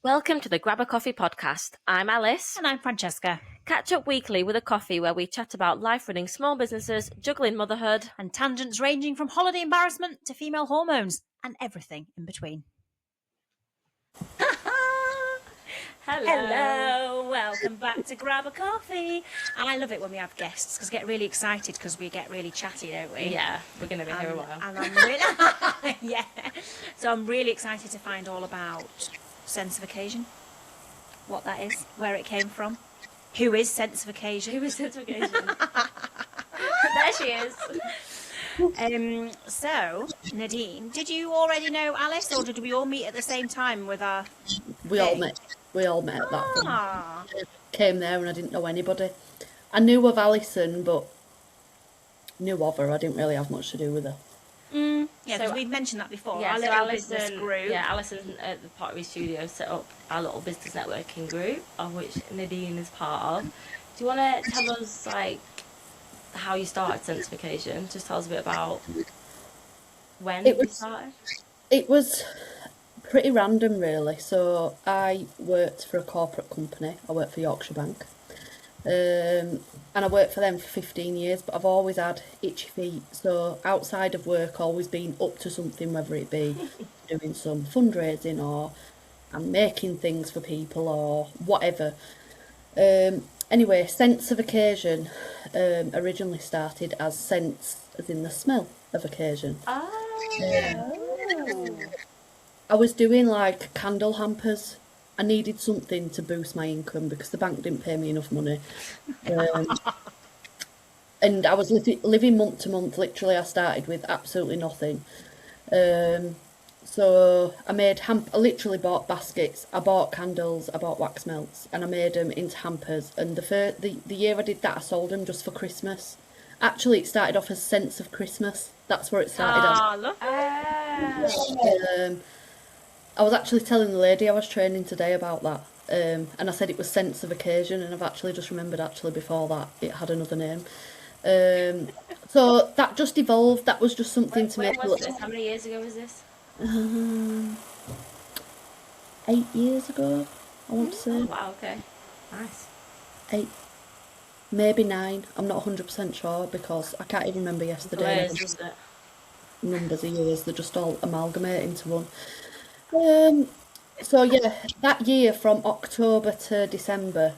Welcome to the Grab a Coffee podcast. I'm Alice. And I'm Francesca. Catch up weekly with a coffee where we chat about life running small businesses, juggling motherhood, And tangents ranging from holiday embarrassment to female hormones and everything in between. Hello, welcome back to Grab a Coffee. I love it when we have guests because I get really excited because we get really chatty, don't we? Yeah, we're going to be here a while. And I'm really, yeah. So I'm really excited to find all about Sense of Occasion, what that is, where it came from, who is Sense of Occasion. Who is Sense of Occasion? There she is. So, Nadine, did you already know Alice, or did we all meet at the same time with our... We all met at that point. Ah. Came there and I didn't know anybody. I knew of Alison, but knew of her. I didn't really have much to do with her. Yeah, because So- we've mentioned that before. Yeah, our so little business Alison, group. Alison at the Pottery Studio set up our little business networking group, of which Nadine is part of. Do you want to tell us, like, how you started Sense of Occasion? Just tell us a bit about when It you was- started. It was pretty random, really. So I worked for a corporate company. I worked for Yorkshire Bank. And I worked for them for 15 years, but I've always had itchy feet. So outside of work, always been up to something, whether it be doing some fundraising or I'm making things for people or whatever. Anyway, Sense of Occasion originally started as sense, as in the smell of occasion. I was doing like candle hampers. I needed something to boost my income because the bank didn't pay me enough money. And I was living month to month. Literally, I started with absolutely nothing. So I made I literally bought baskets. I bought candles. I bought wax melts, and I made them into hampers. And the year I did that, I sold them just for Christmas. Actually, it started off as Sense of Christmas. That's where it started as. Look. I was actually telling the lady I was training today about that, and I said it was Sense of Occasion, and I've actually just remembered before that it had another name. So that just evolved. That was just something to When make. was this? How many years ago was this? 8 years ago, I want to say. Oh, wow, okay. Nice. 8, maybe 9. I'm not 100% sure because I can't even remember yesterday. Blurs, wasn't it? Numbers of years, they're just all amalgamate into one. So yeah, that year from October to December,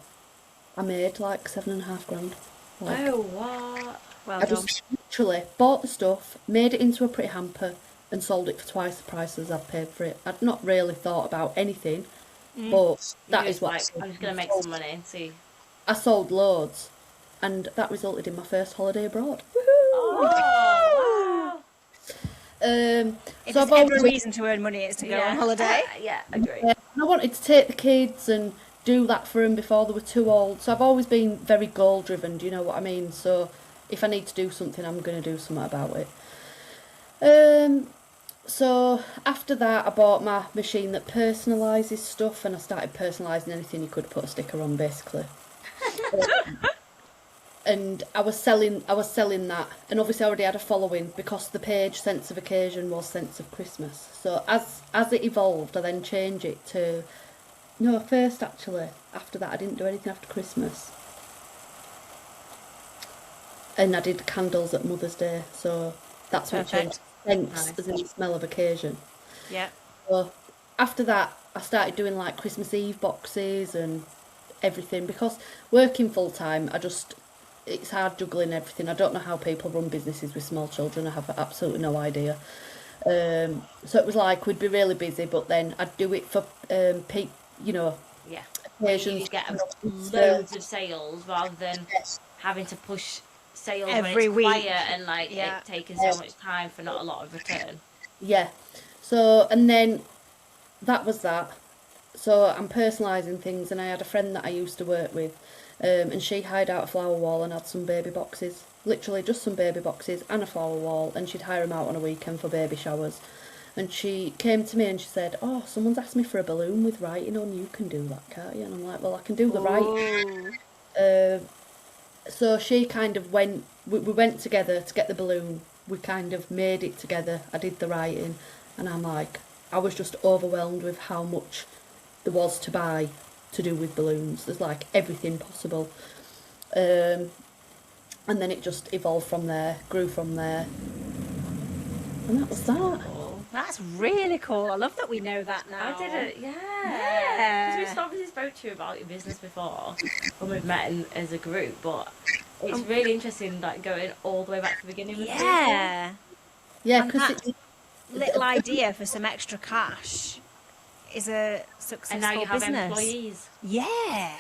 I made like £7,500. Like, Oh, what? Well I done. just literally bought the stuff, made it into a pretty hamper, and sold it for twice the price as I'd paid for it. I'd not really thought about anything, but that You is just what like, I'm just going to make some money and see. I sold loads, and that resulted in my first holiday abroad. Oh, wow. Um, If so there's I've ever a always reason to earn money, it's to go on holiday. Yeah, agree. I wanted to take the kids and do that for them before they were too old. So I've always been very goal driven. Do you know what I mean? So if I need to do something, I'm going to do something about it. So after that, I bought my machine that personalises stuff, and I started personalising anything you could put a sticker on, basically. And I was selling that, and obviously I already had a following because the page Sense of Occasion was Sense of Christmas. So as it evolved, I then changed it to first actually. After that, I didn't do anything after Christmas, and I did candles at Mother's Day. So that's what changed. Sense Nice. as in the smell of occasion. Yeah. So after that, I started doing like Christmas Eve boxes and everything because working full time, it's hard juggling everything. I don't know how people run businesses with small children. I have absolutely no idea. So it was like we'd be really busy, but then I'd do it for Yeah. occasions. You get loads of sales rather than having to push sales Every when it's week. quiet and like Yeah. it taking so much time for not a lot of return. Yeah. So and then that was that. So I'm personalising things, and I had a friend that I used to work with, and she hired out a flower wall and had some baby boxes, literally just some baby boxes and a flower wall, and she'd hire them out on a weekend for baby showers. And she came to me and she said, "Oh, someone's asked me for a balloon with writing on. You can do that, can't you?" And I'm like, "Well, I can do the writing." So she kind of we went together to get the balloon. We kind of made it together. I did the writing, and I'm like, I was just overwhelmed with how much there was to buy to do with balloons. There's like everything possible. And then it just evolved from there, grew from there. And that was that. Cool. That's really cool. I love that we know that now. I did it, yeah. Yeah. Because we obviously spoke to you about your business before when we've met as a group, but it's really interesting, like going all the way back to the beginning with Yeah. Yeah, And because that little idea for some extra cash is a successful and now you have business. employees. Yeah.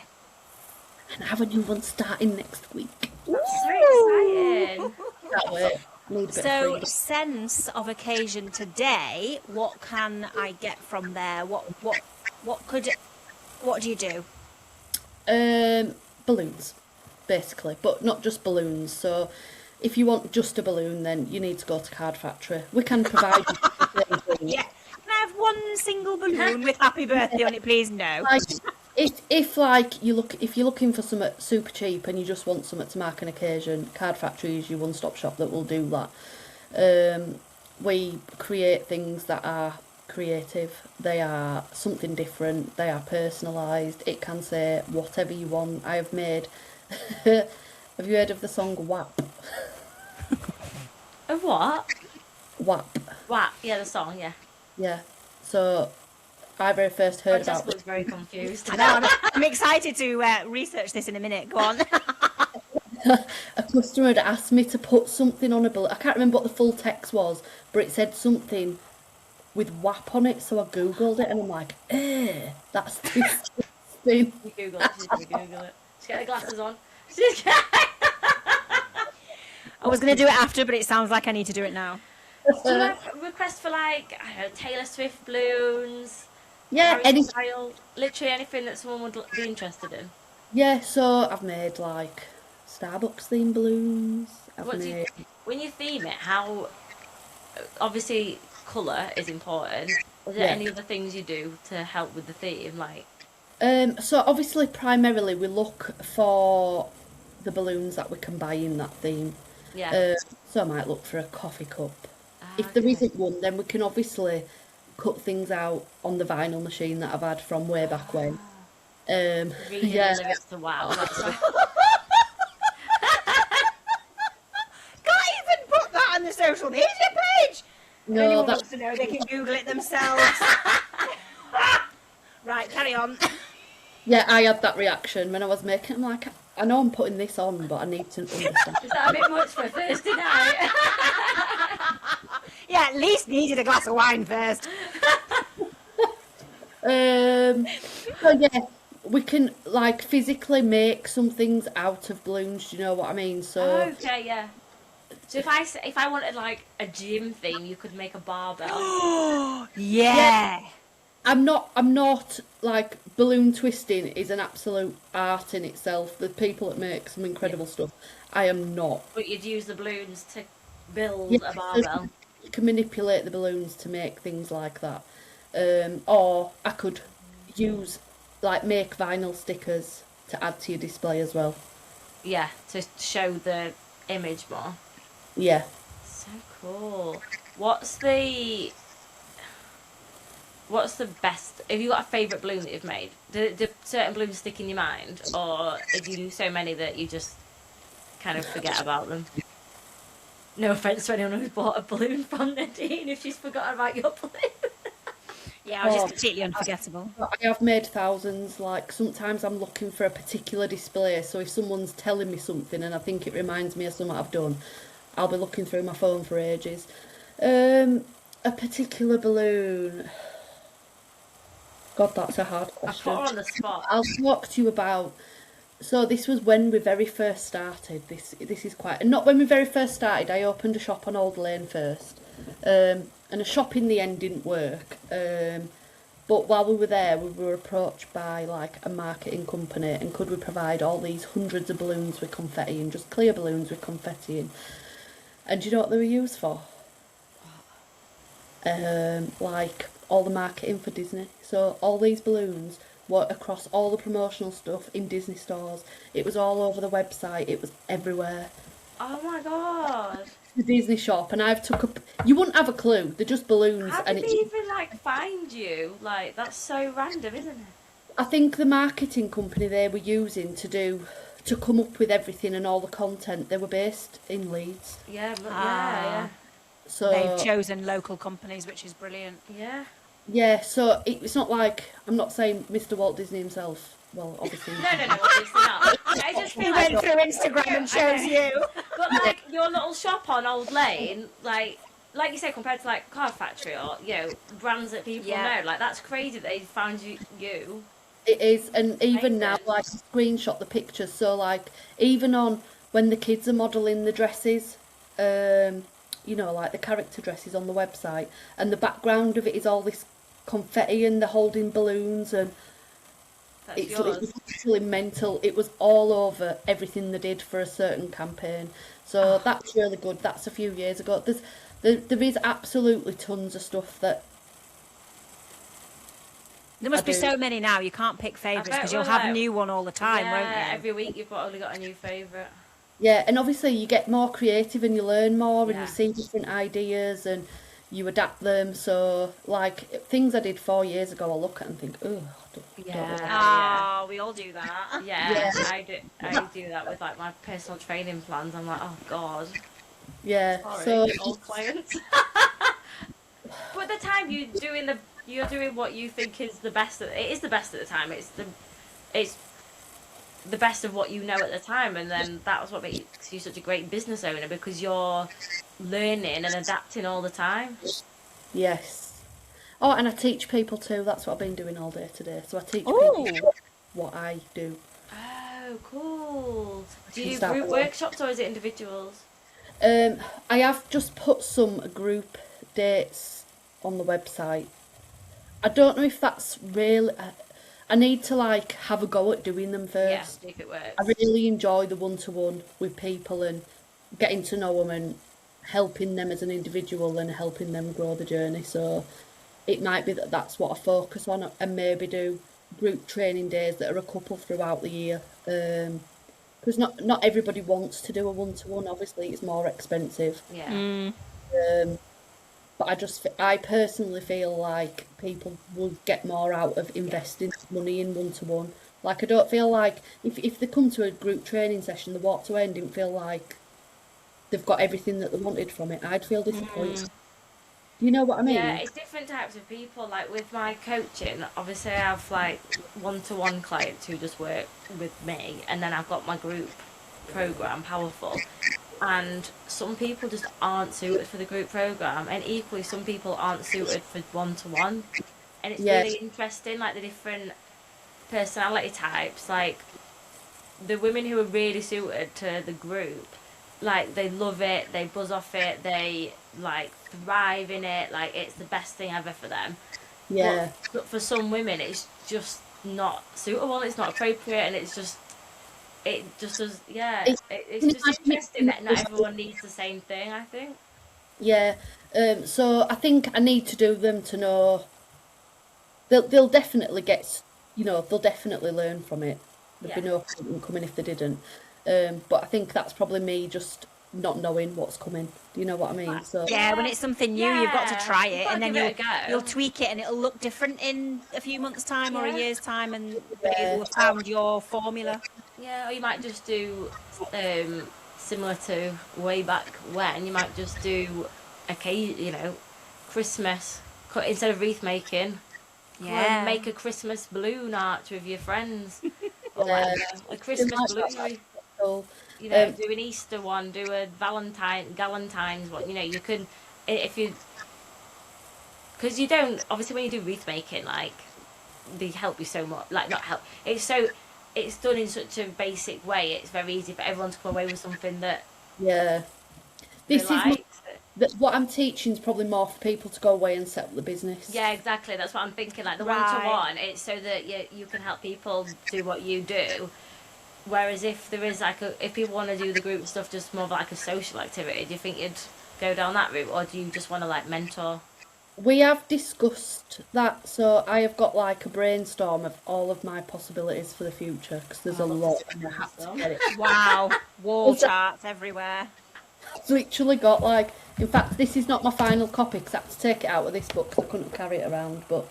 and I have a new one starting next week. That's so exciting. That way, need a bit of So, freedom. sense of occasion today. What can I get from there? What do you do? Balloons, basically, but not just balloons. So, if you want just a balloon, then you need to go to Card Factory. We can provide you with the same thing. Yeah. Can I have one single balloon with happy birthday on it, please? No. Like, if like if you're looking for something super cheap and you just want something to mark an occasion, Card Factory is your one-stop shop that will do that. We create things that are creative. They are something different. They are personalised. It can say whatever you want. I have made. Have you heard of the song WAP? Of what? WAP. What? Yeah, the song, yeah. Yeah. So I very first I heard just about was very confused. I know. I'm excited to research this in a minute. Go on. a customer had asked me to put something on a balloon. I can't remember what the full text was, but it said something with WAP on it. So I googled it and I'm like, that's disgusting. You Google it, she's going to Google it. She's got her glasses on. I was going to do it after, but it sounds like I need to do it now. Do you have a request for, like, I don't know, Taylor Swift balloons? Yeah, Harry any Styles? Literally anything that someone would be interested in. yeah. So I've made like Starbucks themed balloons. I've What do you, made when you theme it, how, obviously colour is important. Is there Yeah. any other things you do to help with the theme? Like, So obviously primarily we look for the balloons that we can buy in that theme. yeah. So I might look for a coffee cup. If there Okay. isn't one, then we can obviously cut things out on the vinyl machine that I've had from way back when. Reading Yeah, the lyrics to Wow. That's right. Can't even put that on the social media page. If no, anyone that's wants to know, they can Google it themselves. Right, carry on. yeah. I had that reaction when I was making. I'm like, I know I'm putting this on, but I need to understand. Is that a bit much for a Thursday night? Yeah, at least needed a glass of wine first. So yeah, we can like physically make some things out of balloons. Do you know what I mean? So Okay, yeah. So if I wanted like a gym theme, you could make a barbell. Yeah. I'm not like balloon twisting is an absolute art in itself. The people that make some incredible stuff. I am not. But you'd use the balloons to build Yeah, a barbell. You can manipulate the balloons to make things like that. Or I could use make vinyl stickers to add to your display as well. Yeah, to show the image more. Yeah. So cool. What's the best? Have you got a favourite balloon that you've made? Do certain balloons stick in your mind, or do you do so many that you just kind of forget about them? No offence to anyone who's bought a balloon from Nadine if she's forgotten about your balloon. Yeah, I was just completely unforgettable. I have made thousands. Like sometimes I'm looking for a particular display, so if someone's telling me something and I think it reminds me of something I've done, I'll be looking through my phone for ages. A particular balloon. God, that's a hard I put question. her on the spot. I'll talk to you about. So this was when we very first started. This is quite not when we very first started. I opened a shop on Old Lane first, and a shop in the end didn't work. But while we were there, we were approached by like a marketing company, and could we provide all these hundreds of balloons with confetti and just clear balloons with confetti in? And do you know what they were used for? Like all the marketing for Disney. So all these balloons were across all the promotional stuff in Disney stores. It was all over the website. It was everywhere. Oh my god. the Disney shop, and I've took up. You wouldn't have a clue. They're just balloons, How and did they even like find you? Like that's so random, isn't it? I think the marketing company they were using to come up with everything and all the content, they were based in Leeds. Yeah, but Ah. So They've chosen local companies, which is brilliant. yeah. yeah, so it's not like I'm not saying Mr. Walt Disney himself. Well, obviously. No, obviously not. I just He feel like, went through Instagram and chose you. but like your little shop on Old Lane, like you said, compared to like Card Factory or brands that people Yeah. know, like that's crazy that they found you. It is, and even now, Amazing. like I screenshot the pictures. So like even on when the kids are modelling the dresses, like the character dresses on the website, and the background of it is all this confetti and they're holding balloons and That's it yours. was actually mental. It was all over everything they did for a certain campaign. So that's really good. That's a few years ago. There is absolutely tons of stuff that There must I be do. so many now. You can't pick I favourites bet because you'll we're have a like, new one all the time, yeah, won't you? every week you've probably got a new favourite. Yeah, and obviously you get more creative and you learn more and you Yeah. see different ideas and you adapt them. So, like things I did 4 years ago, I look at and think, oh, don't know. Yeah. Oh, we all do that. Yeah, Yeah, I do that with like my personal training plans. I'm like, oh god, yeah. sorry, So, old clients. But at the time you're doing what you think is the best. It is the best at the time. It's the best of what you know at the time, and then that's what makes you such a great business owner because you're learning and adapting all the time. yes. Oh, and I teach people too. That's what I've been doing all day today. So I teach Oh, people what I do. Oh, cool. Do Can you start group with that. workshops or is it individuals? I have just put some group dates on the website. I don't know if that's really. I need to like have a go at doing them Yeah, first. see if it I works. really enjoy the one-to-one with people and getting to know them and helping them as an individual and helping them grow the journey. So it might be that that's what I focus on and maybe do group training days that are a couple throughout the year. Because not everybody wants to do a one-to-one. Obviously, it's more expensive. Yeah. Um, but I personally feel like people will get more out of investing money in one-to-one. Like I don't feel like if they come to a group training session, they walk away and didn't feel like they've got everything that they wanted from it, I'd feel disappointed. Do you know what I Yeah, mean? it's different types of people. Like with my coaching, obviously I have like one-to-one clients who just work with me, and then I've got my group program, Powerful. And some people just aren't suited for the group program, and equally some people aren't suited for one-to-one. And it's Yeah, really interesting, like the different personality types. Like the women who are really suited to the group, like they love it, they buzz off it, they like thrive in it, like it's the best thing ever for them. yeah. But for some women, it's just not suitable, it's not appropriate, and it just does, yeah. It's, It's can you just imagine it interesting being that not everyone needs the same thing, I think. yeah. So I think I need to do them to know they'll definitely they'll definitely learn from it. There'd be Yeah. no point in coming if they didn't. But I think that's probably me just not knowing what's coming. Do you know what I mean? So yeah. When it's something new, you've got to Yeah, try you've it, got to and then give it a you'll go. tweak it, and it'll look different in a few months' time or a Yeah. year's time, and but yeah, you'll have found your formula. Yeah, or you might just do similar to way back when. You might just do Christmas instead of wreath making. Go and Yeah. make a Christmas balloon arch with your friends or yeah. whatever. A Something Christmas like balloon that. wreath. So, Do an Easter one, do a Galentine's one. You can if you because you don't obviously when you do wreath making like they help you so much. Like not help. It's done in such a basic way. It's very easy for everyone to come away with something that yeah. they This is like. what I'm teaching is probably more for people to go away and set up the business. Yeah, exactly. That's what I'm thinking. Like the one Right. to one, it's so that you can help people do what you do. Whereas if there is if people want to do the group stuff just more of like a social activity, do you think you'd go down that route, or do you just want to like mentor? We have discussed that, so I have got like a brainstorm of all of my possibilities for the future because there's a I'd love lot to see and I that have to stuff. get it. Wow. Wall charts everywhere. I've literally got like, in fact, this is not my final copy because I had to take it out of this book 'cause I couldn't carry it around. But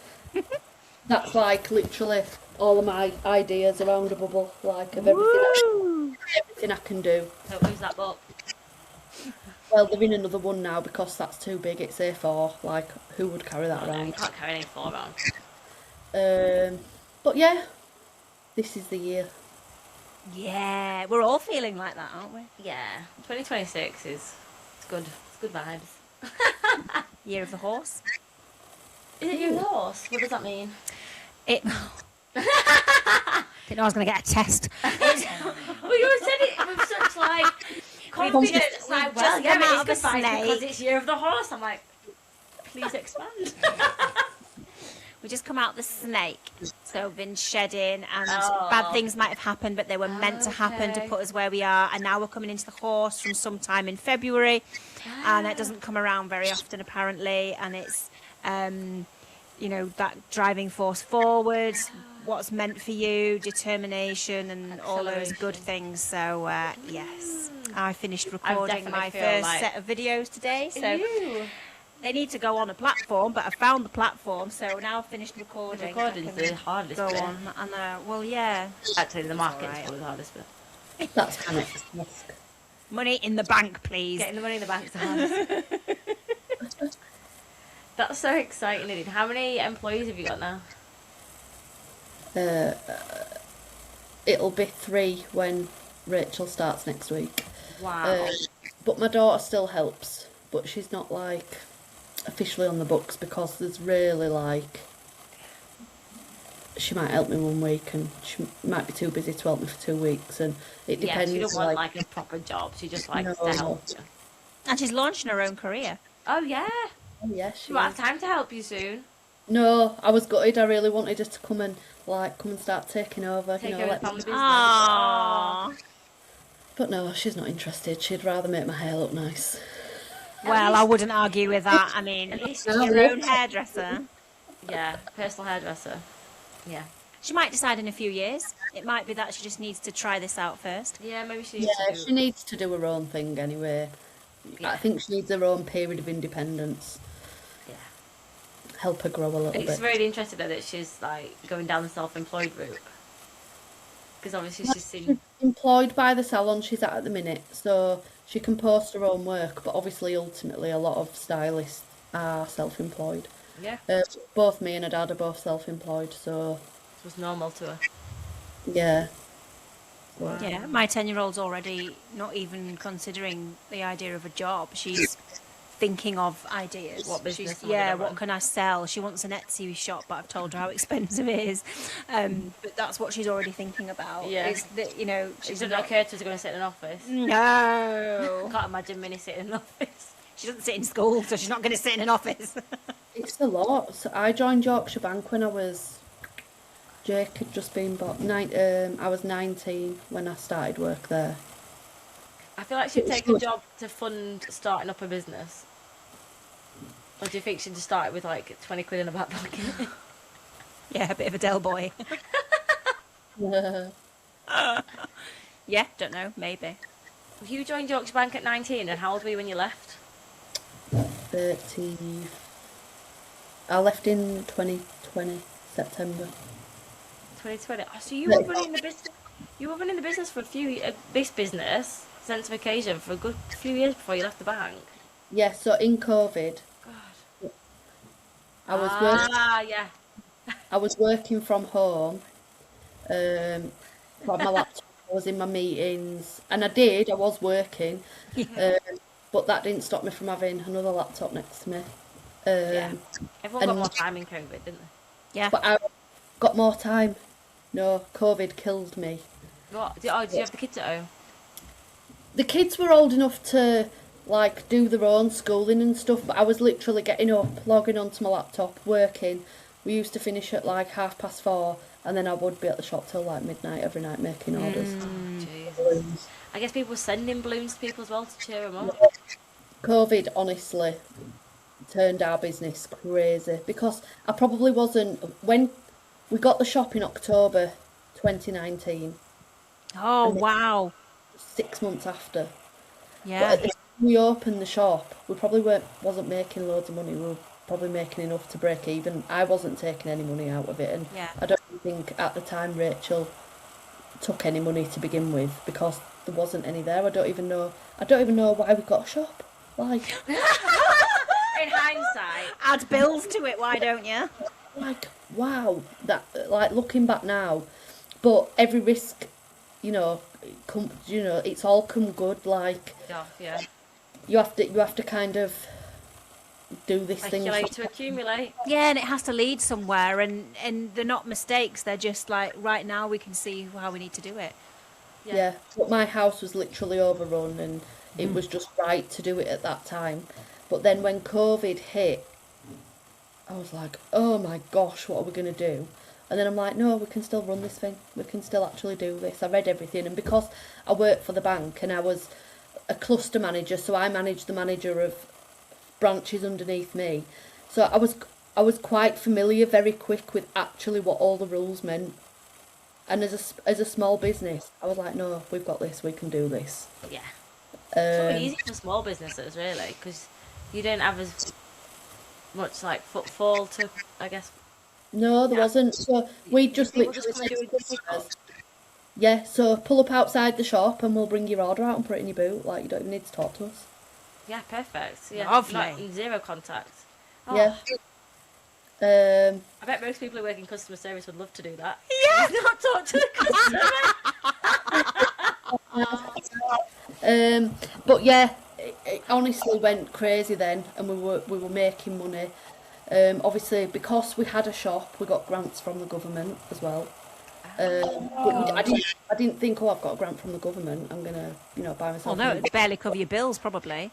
that's like literally all of my ideas around a bubble, like of Woo! everything I can do. So who's that book? Well, they're in another one now because that's too big. It's A4. Like, who would carry that Oh, no, you around? can't carry any four around. But yeah, this is the year. Yeah, we're all feeling like that, aren't we? Yeah, 2026 is it's good. It's good vibes. Year of the horse. Is it your horse? What does that mean? It. Didn't know I was going to get a test. Well, you said it with such like confidence. Like, well, just yeah, come out it of is a good vibes because snake. it's year of the horse. I'm like, please expand. We just come out the snake. So we've been shedding and Oh. bad things might have happened, but they were meant to happen to Okay. put us where we are. And now we're coming into the horse from sometime in February. And it doesn't come around very often, apparently. And it's, that driving force forward, what's meant for you, determination, and all those good things. So, yes, I finished recording definitely my feel first like- set of videos today. So Ew. they need to go on a platform, but I found the platform, so now I've finished recording. The recording's I can the hardest go bit. on, and well, yeah, Actually, the market's alright. probably the hardest bit. That's kind of task. money in the bank, please. Getting the money in the bank is the hardest. That's so exciting, Nadine. How many employees have you got now? It'll be 3 when Rachel starts next week. Wow. But my daughter still helps, but she's not like officially on the books because there's really like she might help me one week and she might be too busy to help me for 2 weeks, and it Yeah, depends. she don't want like a proper job. She just likes to help you. And she's launching her own career. Oh yeah. Oh, yeah, She she might is. have time to help you soon. No, I was gutted. I really wanted her to come and start taking over. Take you know, over the let family me- business. Aww. But no, she's not interested. She'd rather make my hair look nice. Well, I wouldn't argue with that. I mean, At least your own hairdresser. Yeah, personal hairdresser. Yeah. She might decide in a few years. It might be that she just needs to try this out first. Yeah, maybe she needs Yeah, to do she needs to do her own thing anyway. Yeah. I think she needs her own period of independence. Yeah. Help her grow a little It's bit. really interesting though that she's like going down the self-employed route. Because obviously she's She's seen. employed by the salon she's at the minute, so she can post her own work, but obviously ultimately a lot of stylists are self-employed. Yeah. Both me and her dad are both self-employed, so It was normal to her. yeah. Wow. Yeah, my 10-year-old's already not even considering the idea of a job. She's thinking of ideas. What business She's, am I gonna yeah, run? what can I sell? She wants an Etsy shop, but I've told her how expensive it is. But that's what she's already thinking about. Yeah. Is that, It she's doesn't not... occur to her to go and sit in an office. No. Can't imagine Minnie sitting in an office. She doesn't sit in school, so she's not going to sit in an office. It's a lot. So I joined Yorkshire Bank when I was Jake had just been born. I was 19 when I started work there. I feel like she'd take a job to fund starting up a business. Or do you think she'd just start it with like 20 quid in a back pocket? Yeah, a bit of a Del boy. Yeah, don't know, maybe. You joined Yorkshire Bank at 19 and how old were you when you left? 30. I left in 2020 September. 2020. Oh, so you were running the business. You were running the business for a few. This business, Sense of Occasion, for a good few years before you left the bank. Yeah, so in COVID, God. I was working. Yeah. I was working from home. On my laptop, I was in my meetings, and I was working, but that didn't stop me from having another laptop next to me. Yeah. Everyone got and- more time in COVID, didn't they? Yeah. But I got more time. No, COVID killed me. What? Did you have the kids at home? The kids were old enough to like do their own schooling and stuff, but I was literally getting up, logging onto my laptop, working. We used to finish at like 4:30, and then I would be at the shop till like midnight every night making orders. Jesus. I guess people were sending balloons to people as well to cheer them up. COVID honestly turned our business crazy because I probably wasn't when we got the shop in October 2019, Oh, wow. 6 months after. Yeah. But we opened the shop, we probably wasn't making loads of money. We were probably making enough to break even. I wasn't taking any money out of it, and Yeah. I don't think at the time Rachel took any money to begin with because there wasn't any there. I don't even know. I don't even know why we got a shop. Like, In hindsight, Add bills to it, why don't you? wow, that like looking back now, but every risk, it's all come good. Like, yeah. you have to kind of do this thing. Speculate to accumulate. Yeah, and it has to lead somewhere, and they're not mistakes. They're just like, right now we can see how we need to do it. Yeah, but my house was literally overrun, and it was just right to do it at that time. But then when COVID hit, I was like, oh my gosh, what are we going to do? And then I'm like, no, we can still run this thing. We can still actually do this. I read everything. And because I worked for the bank and I was a cluster manager, so I managed the manager of branches underneath me. So I was quite familiar very quick with actually what all the rules meant. And as a small business, I was like, no, we've got this. We can do this. Yeah. It's probably Um, easy for small businesses, really, because you don't have as much like footfall to, I guess. no, there Yeah. wasn't. So we just People just literally come and said do to a customers, yeah, so pull up outside the shop and we'll bring your order out and put it in your boot. Like, you don't even need to talk to us. Yeah, perfect. Yeah, Lovely. zero contact. Oh, Yeah. Um, I bet most people who work in customer service would love to do that. Yeah. Not talk to the customer. but yeah, it honestly went crazy then, and we were making money. Obviously, because we had a shop, we got grants from the government as well. But I didn't think, oh, I've got a grant from the government, I'm gonna, buy Well, myself. no, a new it'd barely cover your bills, probably.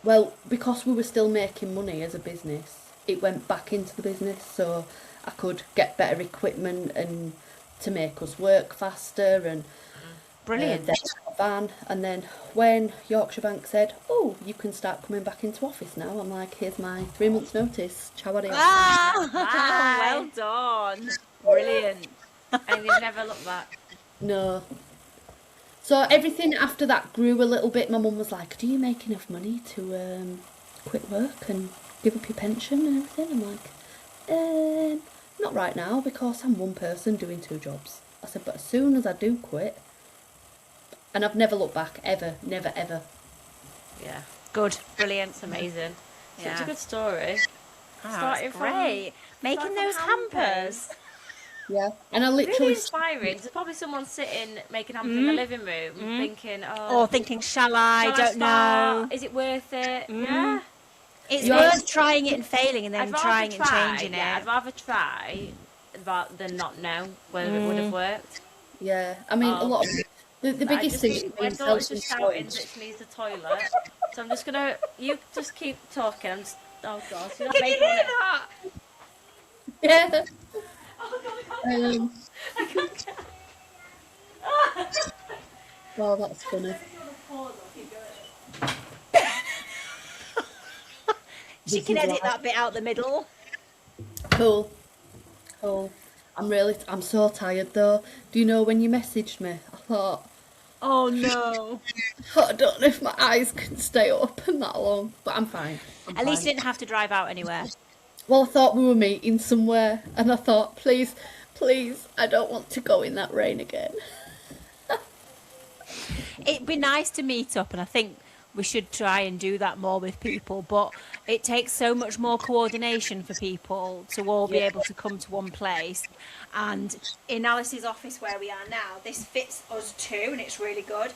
Well, because we were still making money as a business, it went back into the business, so I could get better equipment and to make us work faster, and Brilliant. then I got a van. And then when Yorkshire Bank said, "Oh, you can start coming back into office now," I'm like, "Here's my 3 months' notice. Ciao, adios." Well done. Brilliant. And you've never looked back. No. So everything after that grew a little bit. My mum was like, "Do you make enough money to quit work and give up your pension and everything?" I'm like, "Not right now because I'm one person doing two jobs." I said, "But as soon as I do quit," and I've never looked back, ever, never, ever. Yeah, Good. Brilliant. it's amazing. Such Yeah. a good story. Oh, Starting that's from- great. Making from those hampers. hampers. Yeah. And I Really literally, inspiring. There's probably someone sitting making hampers in the living room thinking, oh, Or thinking, shall I? shall Don't start? know. Is it worth it? Yeah. It's Yeah. worth trying it and failing and then I'd rather trying and try, changing yeah, it. I'd rather try than not know whether it would have worked. yeah. I mean, a lot of the But I biggest just thing is my being daughter's just shouting self-employed. that she needs the toilet. So I'm just gonna, you just keep talking. Oh god, you're not Can you making hear it. that? Yeah. Oh god, Um, I can't. well, that's funny. She This can is edit life. that bit out the middle. Cool. Cool. I'm so tired though. Do you know when you messaged me? I thought, Oh no. I don't know if my eyes can stay open that long, but I'm fine. At least you didn't have to drive out anywhere. Well, I thought we were meeting somewhere, and I thought, please, please, I don't want to go in that rain again. It'd be nice to meet up, and I think we should try and do that more with people, but it takes so much more coordination for people to all be Yeah. able to come to one place. And in Alice's office where we are now, this fits us two and it's really good.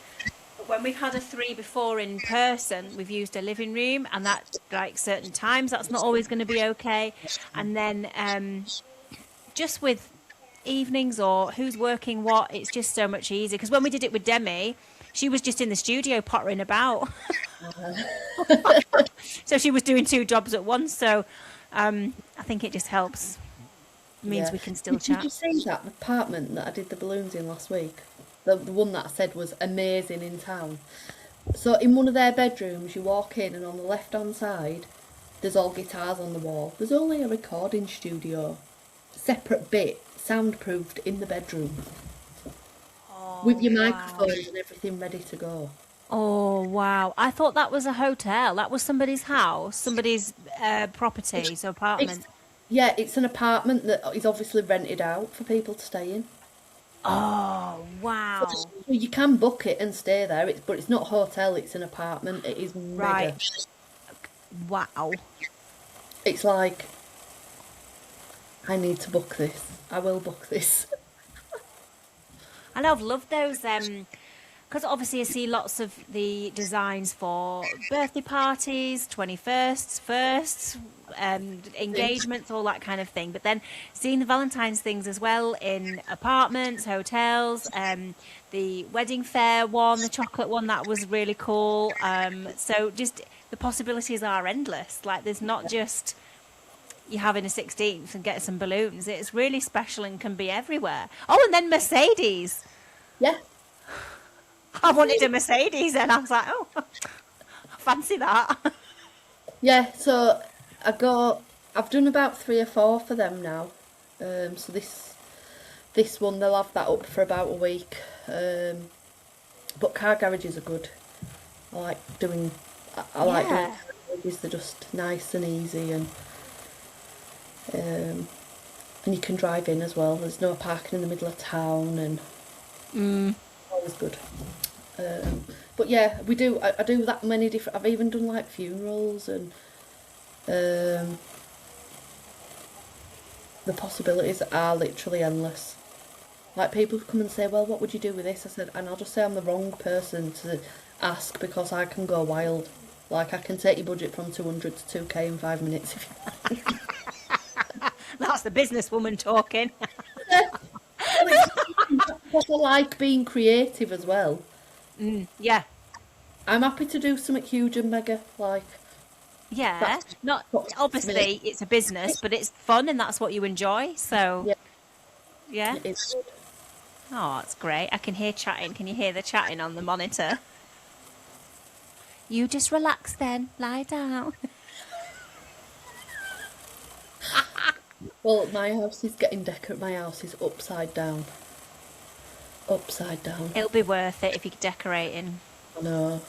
But when we've had a three before in person, we've used a living room, and that, like, certain times that's not always going to be okay. And then just with evenings or who's working what, it's just so much easier. Because when we did it with Demi, she was just in the studio pottering about. So she was doing two jobs at once. So I think it just helps. Means Yeah. we can still Did chat. you see that apartment that I did the balloons in last week? The one that I said was amazing in town. So in one of their bedrooms, you walk in and on the left-hand side, there's all guitars on the wall. There's only a recording studio, separate bit, soundproofed in the bedroom, with your wow. microphones and everything ready to go. Oh, wow. I thought that was a hotel. That was somebody's house, somebody's property, so It's, apartment. yeah, it's an apartment that is obviously rented out for people to stay in. Oh, So wow. you can book it and stay there, but it's not a hotel, it's an apartment. It is Right. mega. Wow. It's like, I need to book this. I will book this. And I've loved those because obviously I see lots of the designs for birthday parties, 21sts, firsts, engagements, all that kind of thing. But then seeing the Valentine's things as well in apartments, hotels, the wedding fair one, the chocolate one, that was really cool. So just the possibilities are endless. Like there's not just you having a 16th and get some balloons. It's really special and can be everywhere. Oh, and then Mercedes. Yeah. I wanted a Mercedes and I was like, oh, fancy that. Yeah, so I've done about 3 or 4 for them now. So this one, they'll have that up for about a week. But car garages are good. I like doing, I like doing Yeah. car garages. They're just nice and easy, um, and you can drive in as well. There's no parking in the middle of town, and always good. But yeah, we do. I do that many different. I've even done like funerals, and um, the possibilities are literally endless. Like people come and say, "Well, what would you do with this?" I said, and I'll just say I'm the wrong person to ask because I can go wild. Like I can take your budget from 200 to 2K in 5 minutes if you That's the businesswoman talking. Well, it's because I like being creative as well. Yeah. I'm happy to do something huge and mega. Like Yeah. that's Not what to me. obviously it's a business, but it's fun and that's what you enjoy. So, Yeah, yeah. it is. Oh, that's great. I can hear chatting. Can you hear the chatting on the monitor? You just relax then. Lie down. Well, my house is getting decorated. My house is upside down. Upside down. It'll be worth it if you're decorating. I know.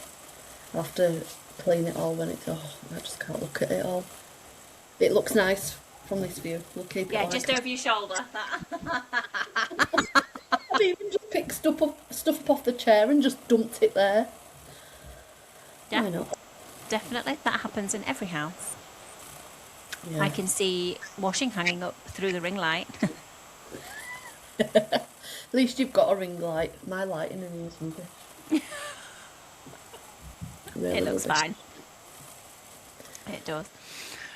I'll have to clean it all when it's. Oh, I just can't look at it all. It looks nice from this view. We'll keep it Yeah, like just that. over your shoulder. I've even just picked stuff up off the chair and just dumped it there. Yeah, Why not? definitely. That happens in every house. Yeah. I can see washing hanging up through the ring light. At least you've got a ring light. My lighting in here is rubbish. Really It looks rubbish. fine. It does.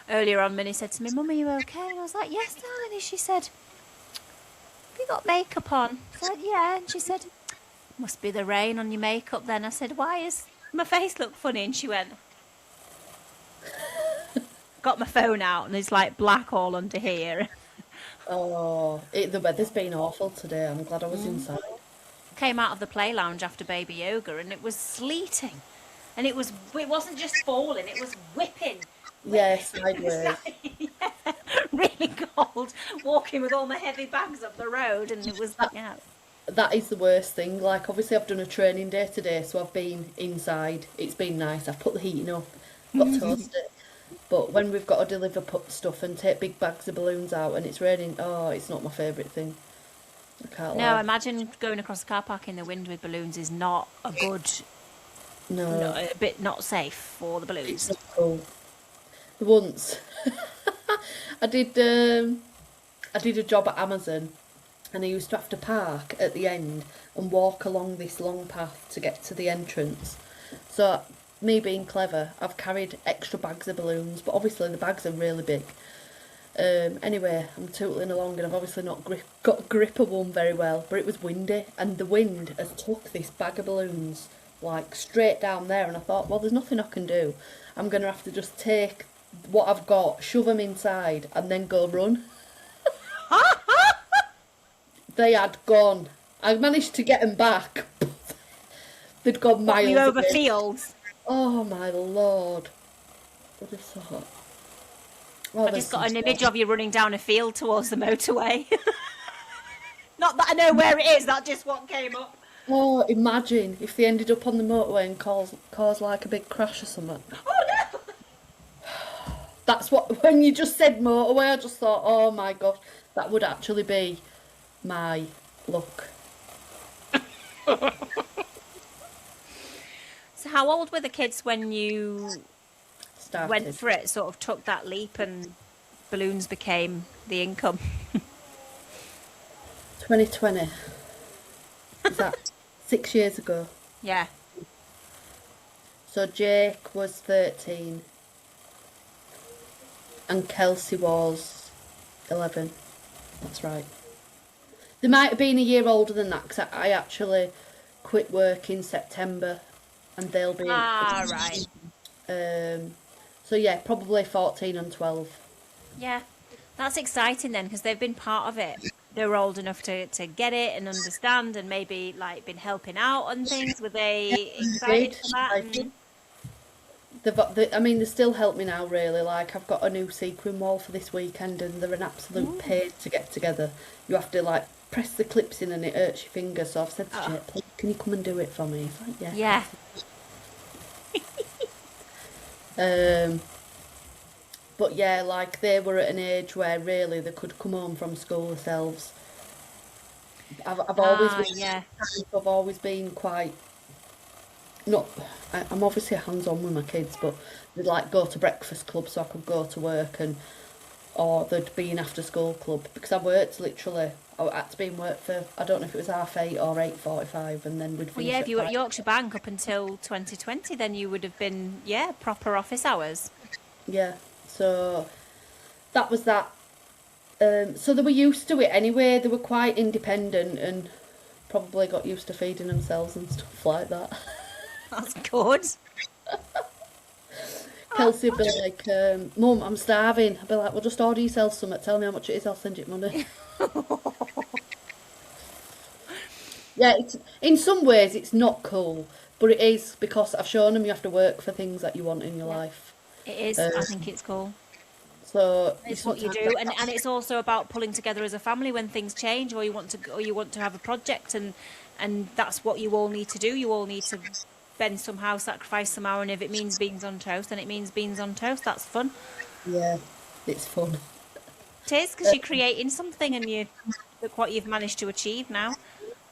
Earlier on, Minnie said to me, "Mum, are you okay?" And I was like, "Yes, darling." And she said, "Have you got makeup on?" I said, "Yeah." And she said, "Must be the rain on your makeup then." I said, "Why is my face look funny?" And she went, got my phone out and it's like black all under here. Oh, the weather's been awful today. I'm glad I was inside. Came out of the play lounge after baby yoga and it was sleeting. And it wasn't just falling, it was whipping. Yeah, sideways. Yeah, really cold. Walking with all my heavy bags up the road and it was, yeah. That is the worst thing. Like, obviously, I've done a training day today, so I've been inside. It's been nice. I've put the heating up, got toasted. But when we've got to deliver stuff and take big bags of balloons out and it's raining, oh, it's not my favourite thing. I can't No, lie. imagine going across the car park in the wind with balloons is not a good, No, a bit not safe for the it's balloons. not cool. Once, I did a job at Amazon, and I used to have to park at the end and walk along this long path to get to the entrance. So, me being clever, I've carried extra bags of balloons, but obviously the bags are really big. Anyway, I'm tootling along and I've obviously not got a grip of one very well, but it was windy and the wind has took this bag of balloons like straight down there, and I thought, well, there's nothing I can do. I'm going to have to just take what I've got, shove them inside and then go run. They had gone. I managed to get them back. They'd gone What, were miles you over away. fields? Oh my lord. What is that? Oh, I there's just got some an image stuff. of you running down a field towards the motorway. Not that I know where it is, that's just what came up. Oh, imagine if they ended up on the motorway and caused like a big crash or something. Oh no! That's what, when you just said motorway, I just thought, oh my gosh, that would actually be my luck. So how old were the kids when you Started. went for it, sort of took that leap and balloons became the income? 2020. Is that 6 years ago? Yeah. So Jake was 13 and Kelsey was 11. That's right. They might have been a year older than that because I actually quit work in September and they'll be... Ah, right. So yeah, probably 14 and 12. Yeah. That's exciting then, because they've been part of it. They were old enough to get it and understand and maybe like been helping out on things. Were they excited for that? And... I mean, they still help me now, really. Like, I've got a new sequin wall for this weekend, and they're an absolute pain to get together. You have to, like, press the clips in and it hurts your fingers. So I've said to Jake, please, can you come and do it for me? He's like, yeah. Yeah. But yeah, like, they were at an age where, really, they could come home from school themselves. I've always been quite... Not, I'm obviously hands-on with my kids, but they'd like go to breakfast club so I could go to work, or there'd be an after-school club, because I worked literally, I had to be in work for, I don't know if it was 8:30 or 8:45, and then we'd finish. Well, yeah, if you were at Yorkshire Bank up until 2020, then you would have been, proper office hours. Yeah, so that was that. So they were used to it anyway. They were quite independent and probably got used to feeding themselves and stuff like that. That's good. Kelsey would be like, Mum, I'm starving. I'd be like, well, just order yourself something. Tell me how much it is, I'll send you money. Yeah, in some ways it's not cool, but it is, because I've shown them you have to work for things that you want in your life. It is. I think it's cool. So it's what you do, and it's also about pulling together as a family when things change, or you want to have a project, and that's what you all need to do. You all need to bend somehow, sacrifice somehow, and if it means beans on toast, then it means beans on toast. That's fun. Yeah, it's fun. It is, because you're creating something, and you look what you've managed to achieve now.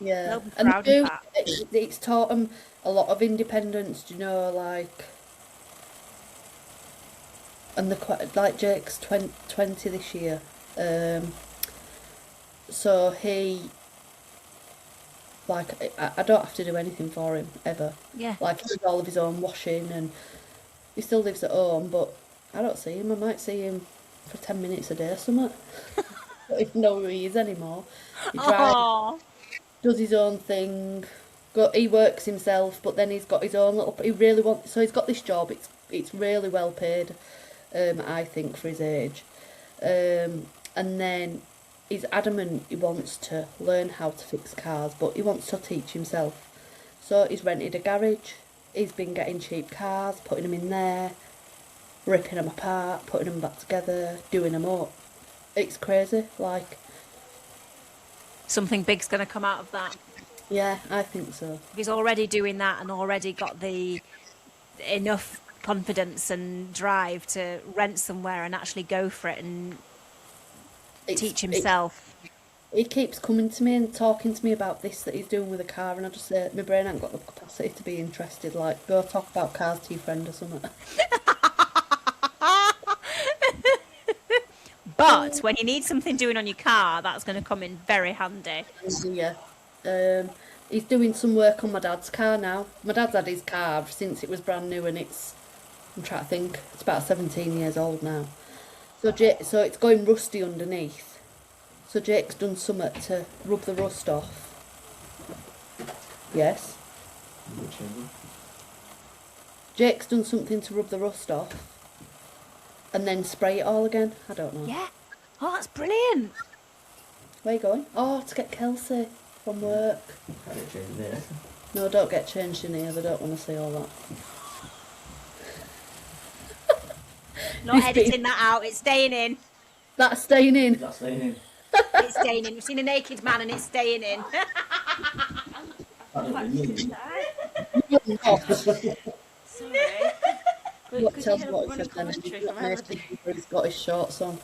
Yeah, They'll be proud of that. It's taught them a lot of independence, you know, like, and they're quite, like, Jake's 20 this year, so he, like, I don't have to do anything for him ever. Yeah. Like, he does all of his own washing, and he still lives at home, but I don't see him. I might see him for 10 minutes a day or something. I don't even know who he is anymore. He drives, does his own thing. He works himself, but then he's got his own little... He really wants... So he's got this job. It's really well paid, I think, for his age. And then he's adamant he wants to learn how to fix cars, but he wants to teach himself. So he's rented a garage. He's been getting cheap cars, putting them in there, ripping them apart, putting them back together, doing them up. It's crazy, like... Something big's going to come out of that. Yeah, I think so. He's already doing that and already got the enough confidence and drive to rent somewhere and actually go for it and teach himself. He keeps coming to me and talking to me about this that he's doing with a car, and I just say, my brain ain't got the capacity to be interested. Like, go talk about cars to your friend or something. But when you need something doing on your car, that's going to come in very handy. Yeah. He's doing some work on my dad's car now. My dad's had his car since it was brand new, and I'm trying to think, it's about 17 years old now. So it's going rusty underneath. So Jake's done something to rub the rust off. Yes. Jake's done something to rub the rust off. And then spray it all again. I don't know. Yeah. Oh, that's brilliant. Where are you going? Oh, to get Kelsey from work. No, don't get changed in here. They don't want to see all that. Not editing that out. It's staying in. That's staying in. It's staying in. We've seen a naked man and it's staying in. Sorry. What Could you tells hear what he running said then? commentary He's from got nice everything? he's got his shorts on.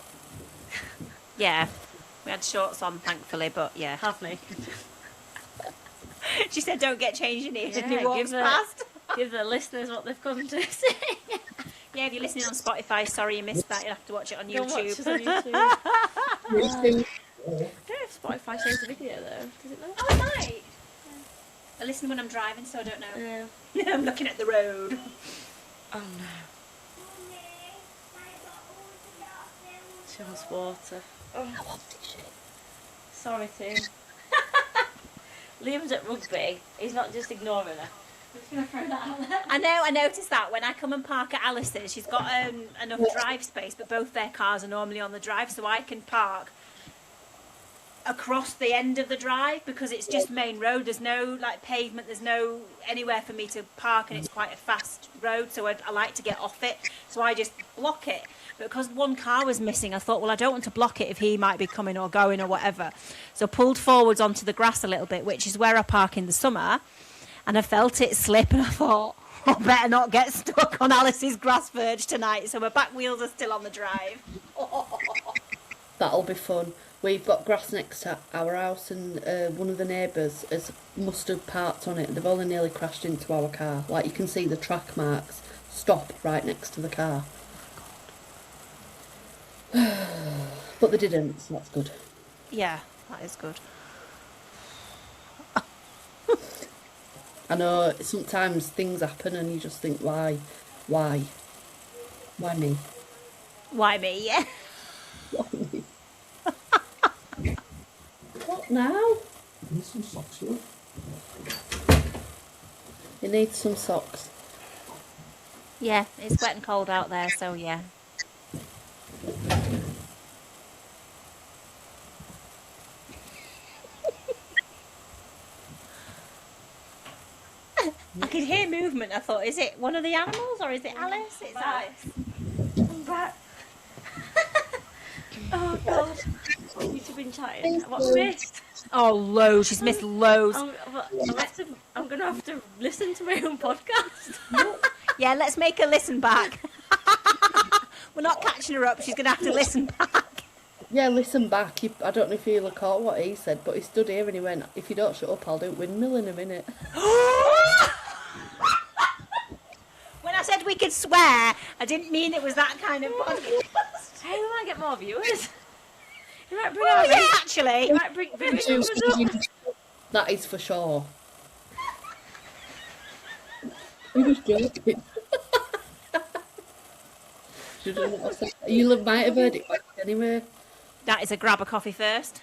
Yeah, we had shorts on, thankfully, but yeah. Half naked. She said, "Don't get changed in here." Yeah, And he walks past. give the listeners what they've come to see. Yeah, if you're listening on Spotify, sorry you missed that. You'll have to watch it on Go watch YouTube. us on YouTube. YouTube. I don't know if Spotify shows the video though. Does it know? Oh, it might. I listen when I'm driving, so I don't know. Yeah. I'm looking at the road. Oh no. She wants water. How old is she? Sorry, Tim. Liam's at rugby. He's not just ignoring her. I'm just gonna throw that out there. I know, I noticed that when I come and park at Alice's, she's got enough drive space, but both their cars are normally on the drive, so I can park across the end of the drive because it's just main road. There's no like pavement, there's no anywhere for me to park, and it's quite a fast road, so I like to get off it, so I just block it. But because one car was missing, I thought, well, I don't want to block it if he might be coming or going or whatever. So I pulled forwards onto the grass a little bit, which is where I park in the summer, and I felt it slip, and I thought, I better not get stuck on Alice's grass verge tonight. So my back wheels are still on the drive. That'll be fun. We've got grass next to our house, and one of the neighbours must have parked on it. They've only nearly crashed into our car. Like, you can see the track marks stop right next to the car. But they didn't, so that's good. Yeah, that is good. I know sometimes things happen and you just think, why? Why me? Why me? Yeah. Why me? What now? Need some socks, love. You need some socks. Yeah, it's wet and cold out there, so yeah. I could hear movement. I thought, is it one of the animals or is it Alice? It's Alice. I'm back. Oh god. You've been chatting. What's missed? Oh, loads. She's missed loads. I'm gonna have to listen to my own podcast. Yeah, let's make her listen back. We're not catching her up. She's going to have to listen back. Yeah, listen back. I don't know if you'll have caught what he said, but he stood here and he went, if you don't shut up, I'll do windmill in a minute. When I said we could swear, I didn't mean it was that kind of podcast. Hey, we might get more viewers. You might bring Oh, our yeah, actually. You might bring viewers up. That is for sure. He was joking. You might have heard it back anyway. That is a grab a coffee first.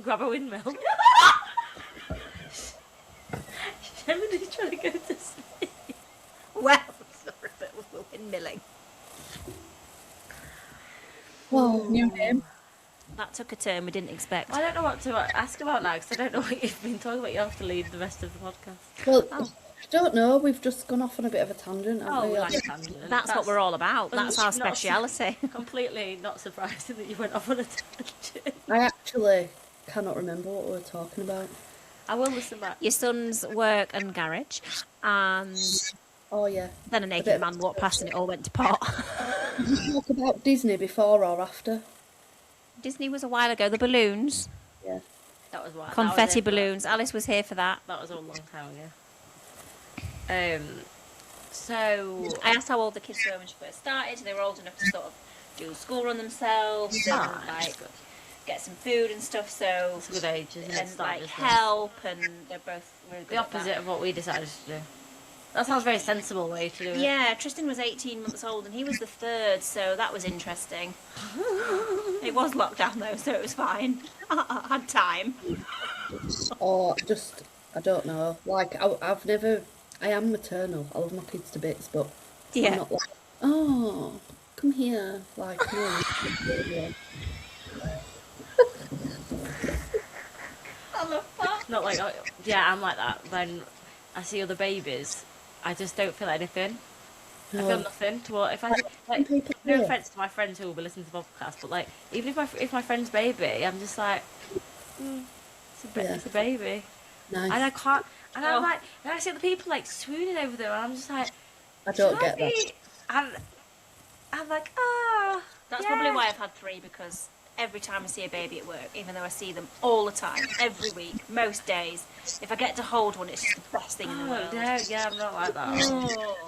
Grab a windmill. Everybody's trying to go to sleep. Well, sorry, but we're windmilling. Oh, new name. That took a turn we didn't expect. I don't know what to ask about now because I don't know what you've been talking about. You have to lead the rest of the podcast. Well, I don't know. We've just gone off on a bit of a tangent, haven't Oh, we? like tangent. That's what we're all about. That's our not speciality. Completely not surprising that you went off on a tangent. I actually cannot remember what we were talking about. I will listen back. Your son's work and garage, and Oh, yeah. then a naked man walked past and it all went to pot. Did you talk about Disney before or after? Disney was a while ago. The balloons, Yeah. That was what. confetti balloons. Alice was here for that. That was a long time ago. So I asked how old the kids were when she first started. They were old enough to sort of do a school run themselves and like get some food and stuff. So it's a good age, isn't it? and Start like business. help, and they're both really good The at that. opposite of what we decided to do. That sounds a very sensible way to do it. Yeah, Tristan was 18 months old and he was the third, so that was interesting. It was lockdown though, so it was fine. I had time. Or just, I don't know. Like, I am maternal. I love my kids to bits, but Yeah. I'm not like, oh, come here. Like, no. I love that. Not like, yeah, I'm like that. When I see other babies, I just don't feel anything. I feel nothing toward if I like. people No do. offense to my friends who will be listening to the podcast, but like, even if my friend's baby, I'm just like, it's a baby. Nice. and I can't. And I'm Oh. like, and I see the people like swooning over them, and I'm just like, I should don't I get that. be? And I'm like, ah, That's yeah. probably why I've had 3, because every time I see a baby at work, even though I see them all the time, every week, most days, if I get to hold one, it's just the best thing in the Oh, world. no, yeah, I'm not like that. Oh.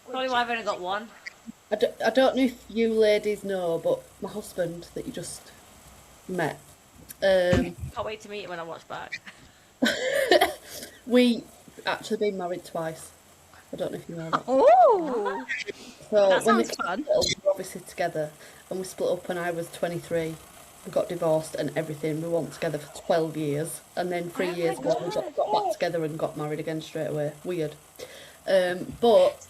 Probably why I've only got one. I don't know if you ladies know, but my husband that you just met, Can't wait to meet him when I watch back. we actually been married twice. I don't know if you know that. Oh, So that when we sounds fun. we were obviously together, and we split up when I was 23. We got divorced and everything. We weren't together for 12 years, and then 3 years ago we got back together and got married again straight away. Weird. But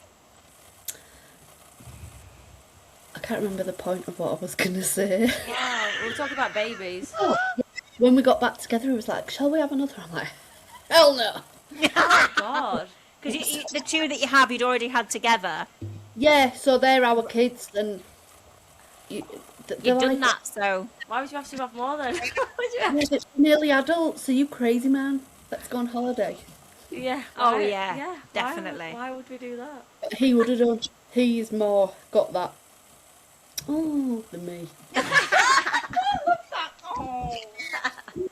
I can't remember the point of what I was gonna say. Wow, we were talking about babies. When we got back together, he was like, "Shall we have another?" I'm like, "Hell no." God. Because the 2 that you have, you'd already had together. Yeah, so they're our kids, and they're You've done like, that, so Why would you have to have more then? Why would you have- "Yeah, they're nearly adults. Are you crazy, man? Let's go on holiday." Yeah. Oh, why- yeah, Why, definitely. why would we do that? He would have done. He's more got that. Oh, than me.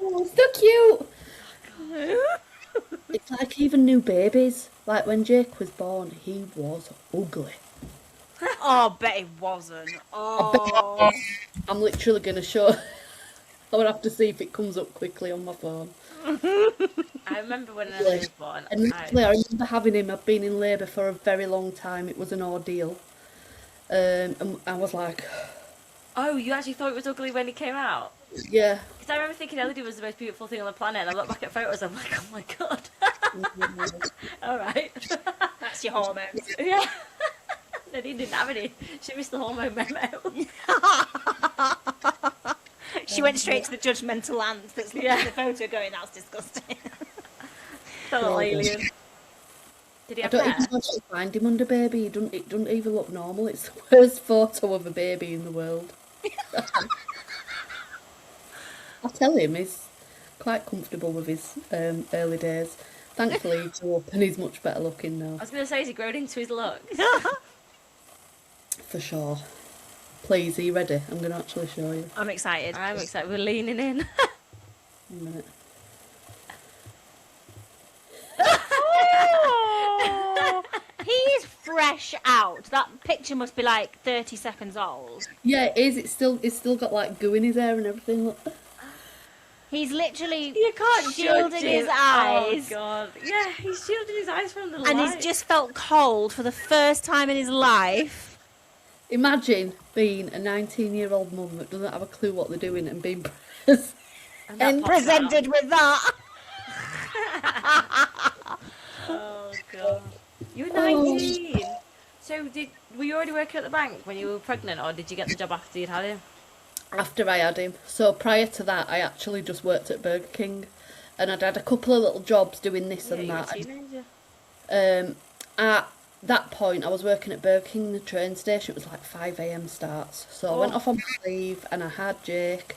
Oh, so cute. It's like even new babies. Like when Jake was born, he was ugly. oh, bet it wasn't. Oh, I'm literally gonna show. I would have to see if it comes up quickly on my phone. I remember when Nadene was born. And literally, I remember having him. I've been in labour for a very long time. It was an ordeal. And I was like, Oh, you actually thought it was ugly when he came out? yeah. Because I remember thinking Elodie was the most beautiful thing on the planet, and I look back at photos, I'm like, oh my god. All right. that's your hormones. Yeah. Nadine didn't have any. She missed the hormone memo. She went straight to the judgmental land that's looking Yeah. at the photo going, that's disgusting. The little alien. Did he I have don't hair? even know if I find him under baby. It doesn't even look normal. It's the worst photo of a baby in the world. I tell him he's quite comfortable with his early days. Thankfully, he grew up and he's much better looking I now, was going to say, has he grown into his looks? for sure. Please, are you ready? I'm going to actually show you I'm excited. I'm excited. We're leaning in. in a minute. Oh, he's fresh out. That picture must be like 30 seconds old. Yeah, it is. It's still got like goo in his hair and everything. Look. He's literally You can't shielding judge his him. eyes. Oh god. Yeah, he's shielding his eyes from the light. And he's just felt cold for the first time in his life. Imagine being a 19-year-old mum that doesn't have a clue what they're doing and being And that and pops Presented with that. out. Oh god. You were 19. So were you already working at the bank when you were pregnant, or did you get the job after you'd had him? after I had him. So prior to that, I actually just worked at Burger King, and I'd had a couple of little jobs doing this Yeah, and you were a that. teenager. At that point, I was working at Burger King, the train station. It was like 5 a.m. starts. So I went off on my leave, and I had Jake,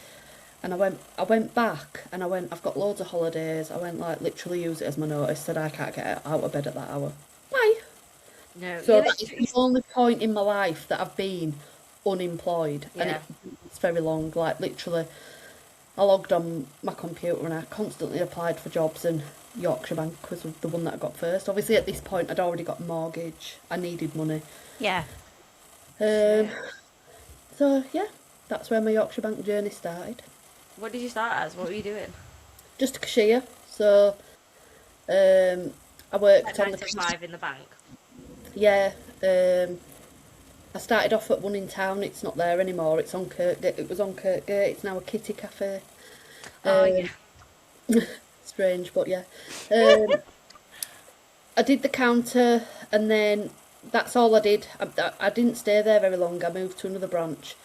and I went back, and I've got loads of holidays. I went like literally use it as my notice. Said I can't get out of bed at that hour. Bye. No. So yeah, that's the only point in my life that I've been unemployed, and Yeah. it's very long. Like literally, I logged on my computer and I constantly applied for jobs, and Yorkshire Bank was the one that I got first. Obviously, at this point, I'd already got a mortgage. I needed money. Yeah. So yeah, that's where my Yorkshire Bank journey started. What did you start as? What were you doing? Just a cashier. So I worked Like on 9 the to 5 in the bank. Yeah, I started off at one in town. It's not there anymore. It's on Kirkgate. It was on Kirkgate. It's now a kitty cafe. Oh yeah. Strange, but yeah. I did the counter, and then that's all I did. I didn't stay there very long. I moved to another branch.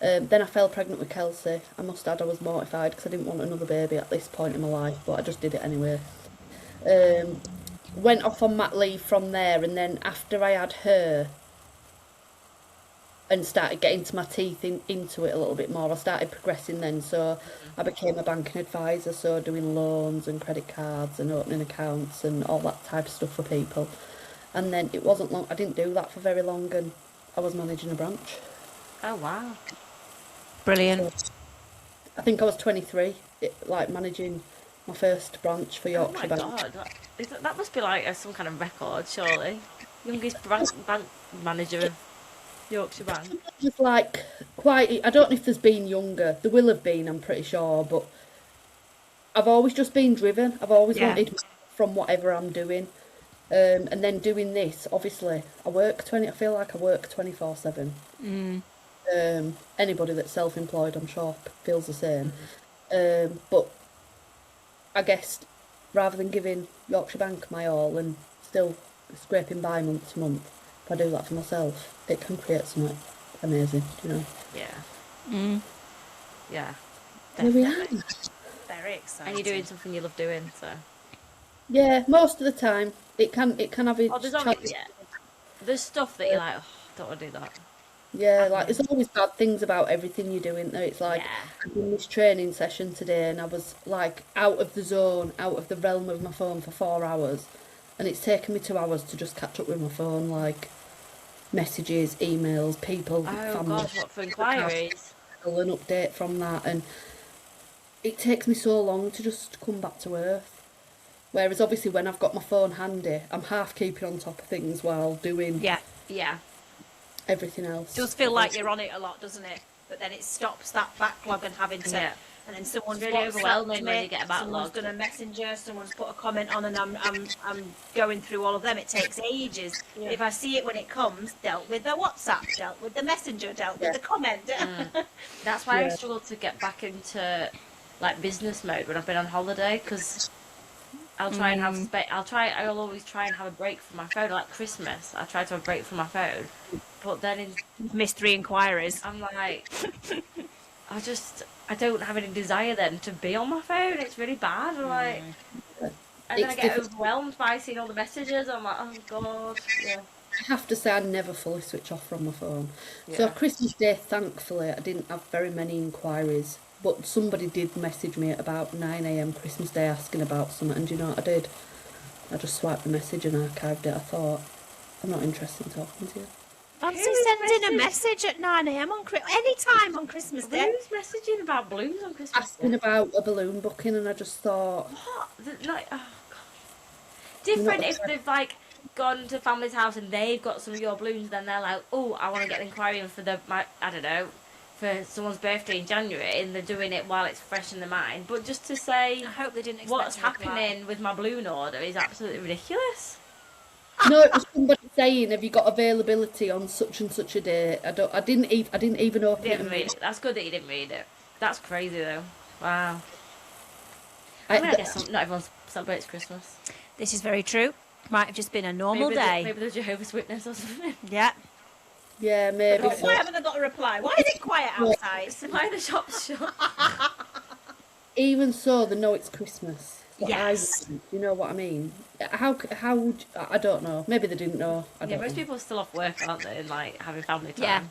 Then I fell pregnant with Kelsey. I must add, I was mortified because I didn't want another baby at this point in my life, but I just did it anyway. Went off on mat leave from there, and then after I had her, and started getting to my teeth into it a little bit more. I started progressing then, so I became a banking advisor, so doing loans and credit cards and opening accounts and all that type of stuff for people. And then it wasn't long, I didn't do that for very long, and I was managing a branch. Oh wow. Brilliant. So I think I was 23, like managing my first branch for Oh my Yorkshire Bank. god. That must be like some kind of record, surely. Youngest bank manager of Yorkshire Bank. Just like quite, I don't know if there's been younger. There will have been, I'm pretty sure, but I've always just been driven. I've always Yeah. wanted more from whatever I'm doing. And then doing this, obviously, I feel like I work 24/7. Anybody that's self-employed, I'm sure, feels the same. But I guess rather than giving Yorkshire Bank my all and still scraping by month to month, if I do that for myself, it can create something amazing, you know. Yeah. Yeah. Here we are. Definitely. Very exciting. And you're doing something you love doing, so. Yeah, most of the time it can have its Oh, there's challenges. there's stuff that you're like, oh, don't want to do that. Yeah, like there's always bad things about everything you do, isn't there? It's like Yeah. I did this training session today and I was like out of the zone, out of the realm of my phone for 4 hours, and it's taken me 2 hours to just catch up with my phone, like messages, emails, people, Oh family, gosh, what for inquiries? an update from that, and it takes me so long to just come back to earth. Whereas obviously when I've got my phone handy, I'm half keeping on top of things while doing Yeah. Yeah. everything else. It does feel like you're on it a lot, doesn't it? But then it stops that backlog and having to. Yeah. And then someone's It's really WhatsApped overwhelming me, when you get a someone's backlog. done a messenger, someone's put a comment on, and I'm going through all of them. It takes ages. Yeah. If I see it when it comes, dealt with the WhatsApp, dealt with the messenger, dealt with the comment. That's why I Yeah. struggle to get back into like business mode when I've been on holiday, because I'll try and have I'll always try and have a break from my phone. Like Christmas, I try to have a break from my phone, but then Missed 3 inquiries. I'm like, I don't have any desire then to be on my phone. It's really bad. I'm like, and then I It's get difficult. overwhelmed by seeing all the messages. I'm like, oh god, yeah. I have to say I never fully switch off from my phone. So Yeah. Christmas Day, thankfully, I didn't have very many inquiries, but somebody did message me at about 9 a.m. Christmas Day asking about something, and do you know what I did? I just swiped the message and archived it. I thought, I'm not interested in talking to you. Fancy Who's sending a messaged? message at 9 a.m. on any time on Christmas Day. Who's messaging about balloons on Christmas Asking Day? about a balloon booking, and I just thought, What? Like, oh god. You're Different not if they've like gone to family's house and they've got some of your balloons, then they're like, oh, I want to get an inquiry in for I don't know, for someone's birthday in January, and they're doing it while it's fresh in their mind. But just to say I hope they didn't expect what's to reply. happening with my balloon order is absolutely ridiculous. no, it was somebody saying, have you got availability on such and such a day? I didn't even open Didn't it. read it. That's good that you didn't read it. That's crazy though. Wow. I- I mean, I guess not everyone celebrates Christmas. This is very true. Might have just been a normal day. Maybe the Jehovah's Witness or something. Yeah. Yeah, maybe. Why So. haven't I got a reply? Why is it quiet outside? Why are the shops shut? Even so, they know it's Christmas. But Yes. I wouldn't, you know what I mean? How would I don't know. Maybe they didn't know. I Yeah, don't most know. people are still off work, aren't they? And like having family time. Yeah.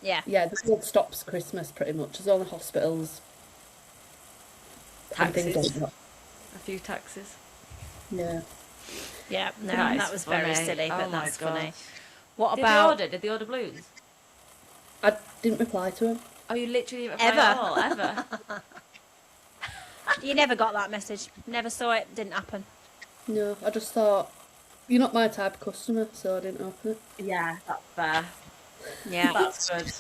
Yeah. Yeah, the world stops Christmas pretty much. There's only hospitals and things Taxes. like that. A few taxes. Yeah. Yeah. No, That is that was very funny. silly, Oh but my that's funny. gosh. What Did about Did they order balloons? I didn't reply to him. Oh, you literally didn't Ever. reply at all, ever. you never got that message? Never saw it. Didn't happen. No, I just thought you're not my type of customer, so I didn't open it. Yeah, that's fair. Yeah. That's good.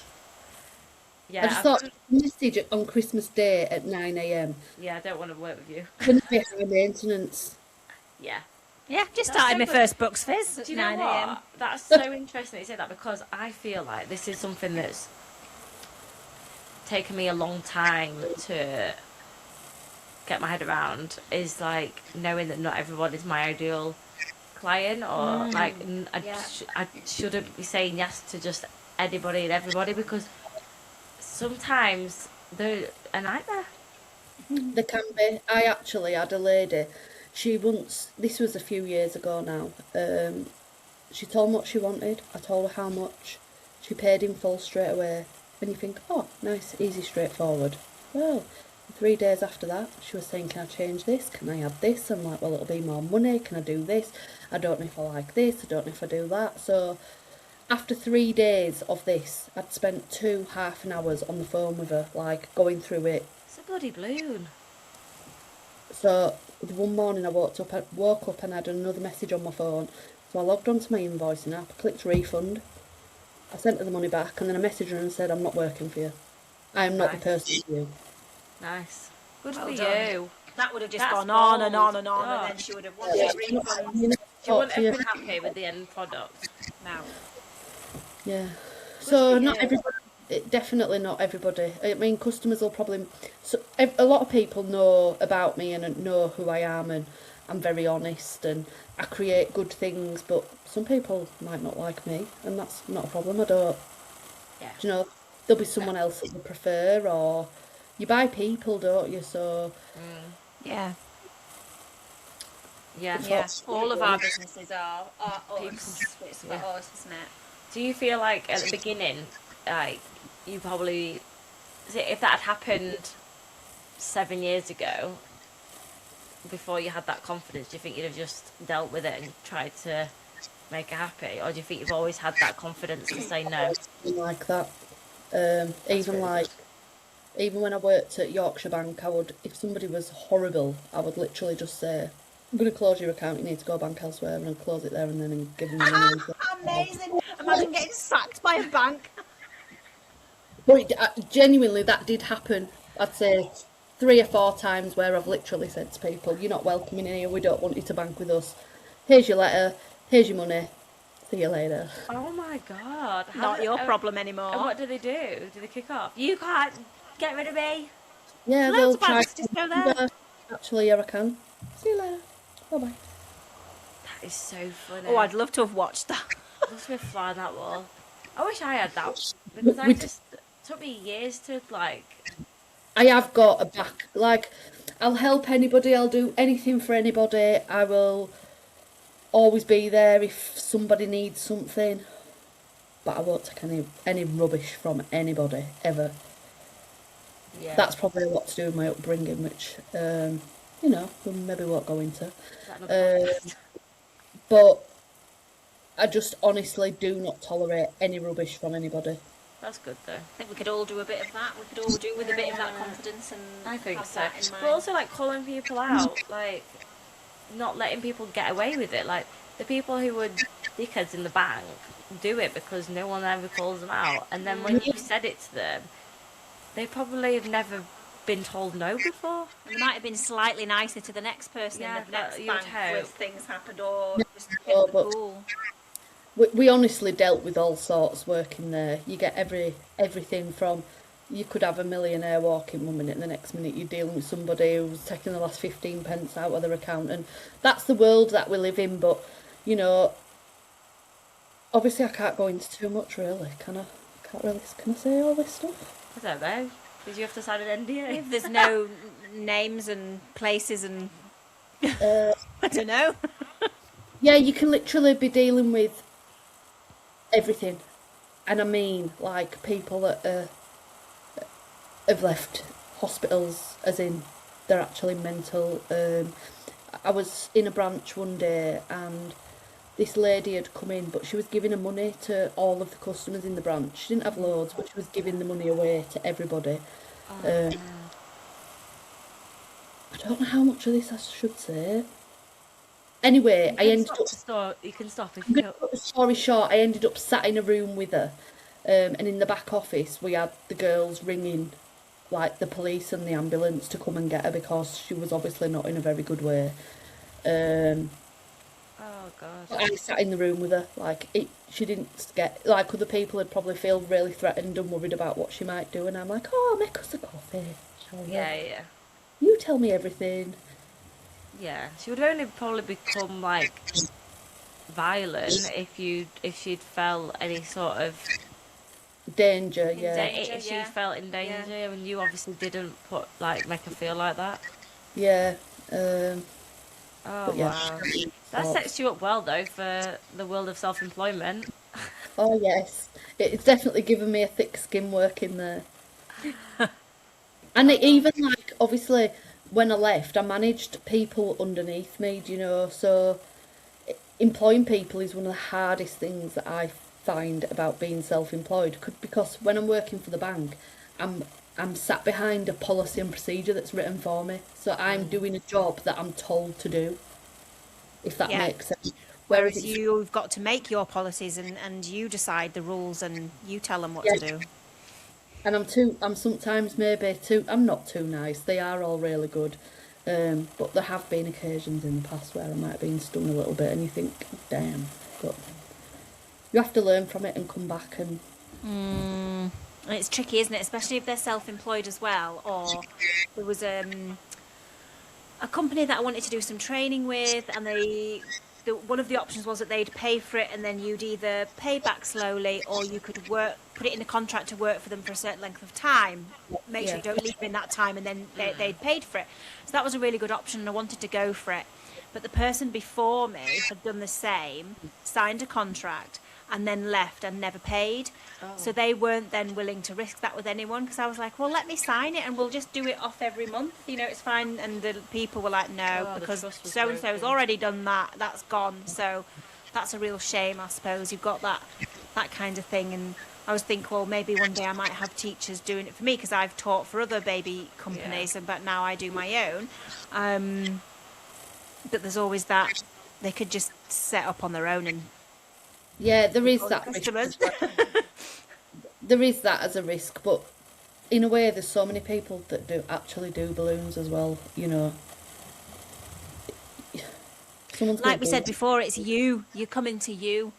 Yeah, I just thought message it on Christmas Day at 9 a.m. yeah, I don't want to work with you. Couldn't be high maintenance. Yeah. Yeah. Just That's started so my good. first Bucks Fizz at Do you know 9 what? a.m. That's so interesting that you say that, because I feel like this is something that's taken me a long time to get my head around, is like knowing that not everyone is my ideal client, or like Yeah. I shouldn't be saying yes to just anybody and everybody, because sometimes they're a nightmare. There can be. I actually had a lady. She once. This was a few years ago now. She told me what she wanted. I told her how much. She paid in full straight away. And you think, oh, nice, easy, straightforward. Well, 3 days after that, she was saying, can I change this? Can I add this? I'm like, well, it'll be more money. Can I do this? I don't know if I like this. I don't know if I do that. So after 3 days of this, I'd spent 2 half an hours on the phone with her, like, going through it. It's a bloody balloon. So one morning I woke up and I had another message on my phone. So I logged onto my invoicing app, clicked refund. I sent her the money back, and then I messaged her and said, I'm not working for you. I am not the person for you. Nice. Good Well for done. you. That would have just That's gone on and on bold. and on, Yeah. and then she would have wanted a refund. She wouldn't have been happy with the end product. Now, Yeah. So for not you. everybody, definitely not everybody. I mean, customers will probably. So a lot of people know about me and know who I am, and I'm very honest and I create good things. But some people might not like me, and that's not a problem. I don't. Yeah. Do you know, there'll be someone else that you prefer, or you buy people, don't you? So yeah, Yeah. yeah. All of our businesses are People- us. It's for yeah. us, isn't it? Do you feel like at the beginning, like you probably, if that had happened 7 years ago, before you had that confidence, do you think you'd have just dealt with it and tried to make her happy, or do you think you've always had that confidence to say no? something like that. Even really like, even when I worked at Yorkshire Bank, I would, if somebody was horrible, I would literally just say, I'm going to close your account, you need to go bank elsewhere, and I'd close it there and then and give them the money. Amazing. Imagine getting sacked by a bank. But genuinely, that did happen. I'd say 3 or 4 times where I've literally said to people, you're not welcome in here, we don't want you to bank with us. Here's your letter, here's your money, see you later. Oh my god! Not your problem anymore. And what do they do? Do they kick off? You can't get rid of me. Yeah, Loads they'll of try banks just go there. Actually, yeah, I can. See you later. Bye-bye. That is so funny. Oh, I'd love to have watched that. I'd love to be a fly on that wall. I wish I had that, because I just, it took me years to like. I have got a back, like, I'll help anybody, I'll do anything for anybody, I will always be there if somebody needs something, but I won't take any rubbish from anybody, ever. Yeah. That's probably a lot to do with my upbringing, which, you know, we maybe won't go into. Is that another Um, podcast? But I just honestly do not tolerate any rubbish from anybody. That's good though. I think we could all do a bit of that. We could all do with a bit of that confidence and I think have so. that in mind. But also like calling people out, like not letting people get away with it. Like the people who were dickheads in the bank do it because no one ever calls them out. And then when you said it to them, they probably have never been told no before. And they might have been slightly nicer to the next person Yeah, in the next you would bank hope. if things happened, or just kept No, them but- cool. We honestly dealt with all sorts working there. You get everything from, you could have a millionaire walking 1 minute and the next minute you're dealing with somebody who's taking the last 15 pence out of their account, and that's the world that we live in. But you know, obviously I can't go into too much, really, can I? Can I say all this stuff? I don't know. Did you have to sign an NDA? If there's no names and places and Uh, I don't know. yeah, you can literally be dealing with everything, and I mean, like, people that have left hospitals, as in they're actually mental. I was in a branch one day and this lady had come in, but she was giving her money to all of the customers in the branch. She didn't have loads, but she was giving the money away to everybody. I don't know how much of this I should say. Anyway, I ended up... You can stop if I'm you going to don't. cut the story short. I ended up sat in a room with her, and in the back office we had the girls ringing like the police and the ambulance to come and get her because she was obviously not in a very good way. Oh god. I sat in the room with her, like, she didn't get, like, other people would probably feel really threatened and worried about what she might do, and I'm like, oh, make us a coffee, shall we? Yeah. You tell me everything. Yeah. She would only probably become like violent if she'd felt any sort of Danger, yeah. danger. if she Yeah. felt in danger, Yeah. and you obviously didn't make her feel like that. Yeah. Oh But yeah, wow. she- That sets you up well though for the world of self-employment. Oh yes, it's definitely given me a thick skin working there. And even like obviously when I left, I managed people underneath me, do you know? So employing people is one of the hardest things that I find about being self-employed because when I'm working for the bank, I'm I'm sat behind a policy and procedure that's written for me. So I'm doing a job that I'm told to do, if that Yeah. makes sense. Whereas Whereas it's you've got to make your policies and you decide the rules and you tell them what yeah, to do. and I'm sometimes maybe I'm not too nice. They are all really good. But there have been occasions in the past where I might have been stung a little bit and you think, damn, but you have to learn from it and come back and And it's tricky, isn't it? Especially if they're self-employed as well. Or there was a company that I wanted to do some training with, and one of the options was that they'd pay for it, and then you'd either pay back slowly, or you could put it in a contract to work for them for a certain length of time. Make sure yeah. you don't leave in that time, and then they'd paid for it. So that was a really good option, and I wanted to go for it. But the person before me had done the same, signed a contract, and then left and never paid. So they weren't then willing to risk that with anyone because I was like, well, let me sign it and we'll just do it off every month. You know, it's fine. And the people were like, no, Oh, the because trust was so and so's broken. already done that. That's gone. So that's a real shame, I suppose. You've got that kind of thing. And I was thinking, well, maybe one day I might have teachers doing it for me because I've taught for other baby companies, but now I do my own. But there's always that they could just set up on their own and Yeah, there is all the that risk customers. as well. There is that as a risk, but in a way there's so many people that do actually do balloons as well, you know. Someone's gonna Like we do said it. before, it's you. You're coming to you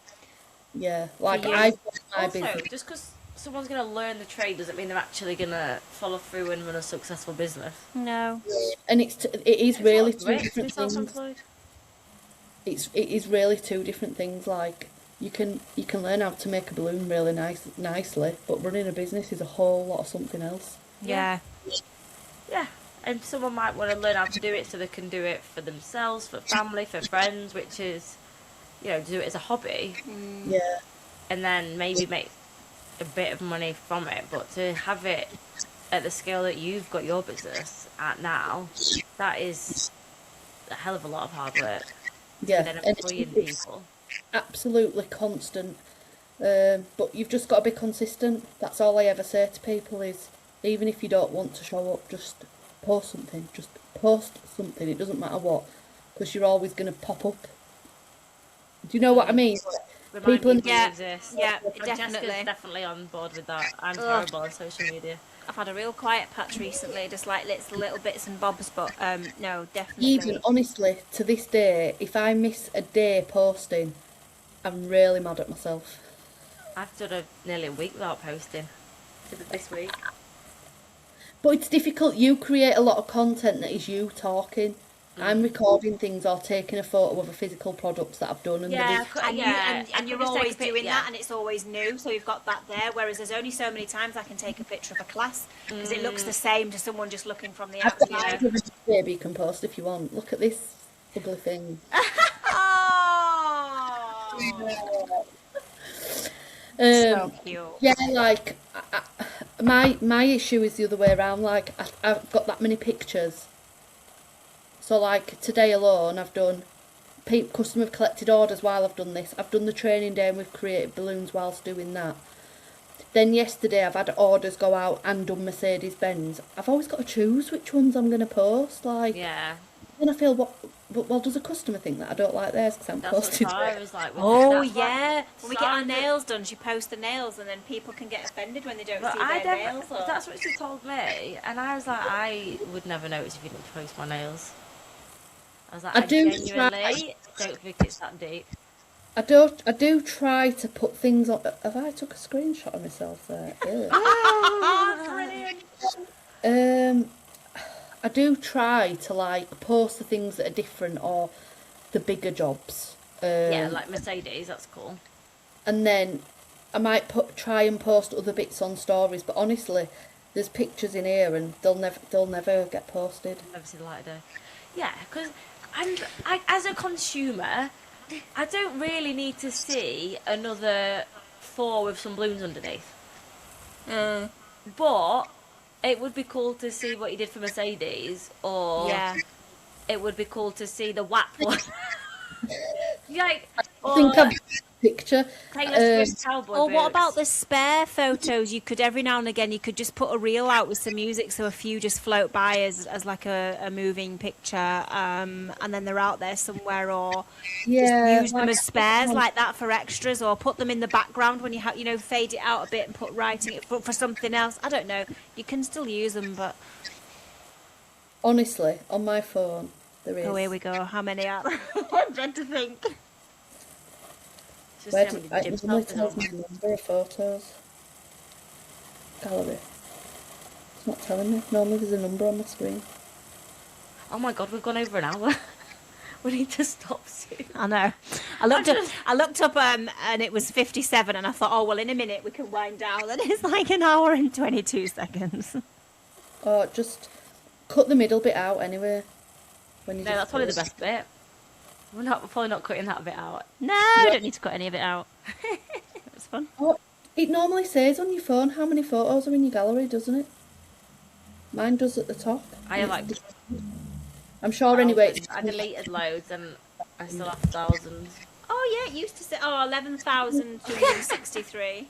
Yeah, for like you. I've got my Also, business. just because someone's going to learn the trade doesn't mean they're actually going to follow through and run a successful business. No. And it is It's really not two great to be different things. self-employed. It is really two different things. Like you can learn how to make a balloon really nicely, but running a business is a whole lot of something else. Yeah. Yeah, and someone might want to learn how to do it so they can do it for themselves, for family, for friends, which is, do it as a hobby, Yeah, and then maybe make a bit of money from it. But to have it at the scale that you've got your business at now, that is a hell of a lot of hard work. And yeah, then and employing it's people. absolutely constant. But you've just got to be consistent. That's all I ever say to people is, even if you don't want to show up, just post something. Just post something. It doesn't matter what, because you're always going to pop up. Do you know what I mean? Remind People, people you Yeah. exist. Yeah. Francesca's Definitely. definitely on board with that. I'm Ugh. terrible on social media. I've had a real quiet patch recently, just like little bits and bobs. But no, even definitely. honestly, to this day, if I miss a day posting, I'm really mad at myself. I've done nearly a week without posting. Did it this week. But it's difficult. You create a lot of content that is you talking. I'm recording things or taking a photo of a physical product that I've done, and there Yeah, is And you I and could you're just take always a pic- doing yeah. that, and it's always new. So you've got that there. Whereas there's only so many times I can take a picture of a class because it looks the same to someone just looking from the I've got a outside. picture of a baby you can post if you want. Look at this ugly thing. Oh, so Um, cute. yeah, like my issue is the other way around. Like I've got that many pictures, so like today alone, I've done. Customer have collected orders while I've done this. I've done the training day and we've created balloons whilst doing that. Then yesterday I've had orders go out and done Mercedes Benz. I've always got to choose which ones I'm going to post. Like, Yeah, then I feel well, does a customer think that I don't like theirs because I'm that's what posting Sarah it? was like. Oh That's what yeah, when we get our Sarah did- nails done, she posts the nails, and then people can get offended when they don't But see I their never. nails. Or... That's what she told me, and I was like, I would never notice if you didn't post my nails. I was like, I I do genuinely don't think it's that deep. I do try to put things on. Have I took a screenshot of myself there? Ew. Brilliant. Um, I do try to like post the things that are different or the bigger jobs. Yeah, like Mercedes, that's cool. And then I might try and post other bits on stories. But honestly, there's pictures in here and they'll never get posted. Never see the light of day. Yeah, because as a consumer, I don't really need to see another 4 with some balloons underneath. Mm. But it would be cool to see what you did for Mercedes, or Yeah. it would be cool to see the WAP one. Like, I or think I've got a picture. Taylor Swift cowboy Or what boots. about the spare photos? You could every now and again you could just put a reel out with some music, so a few just float by as like a moving picture, and then they're out there somewhere, or Yeah, just use them as spares like that for extras, or put them in the background when you fade it out a bit and put writing it for something else. I don't know. You can still use them, but honestly, on my phone there is. oh, here we go. How many are there? I'm trying to think. Just Where see how do, many it gyms normally have tells been me on. the number of photos. Gallery. It's not telling me. Normally there's a number on the screen. Oh my god, we've gone over an hour. We need to stop soon. I know. I looked up, and it was 57, and I thought, oh well, in a minute we can wind down. And it's like an hour and 22 seconds. Or just cut the middle bit out anyway. When you No, just that's probably the post. best bit. We're probably not cutting that bit out. No, I don't need to cut any of it out. It's fun. Oh, it normally says on your phone how many photos are in your gallery, doesn't it? Mine does at the top. I have like I'm sure anyway. thousands. I deleted loads and I still have thousands. Oh yeah, it used to say 11,263.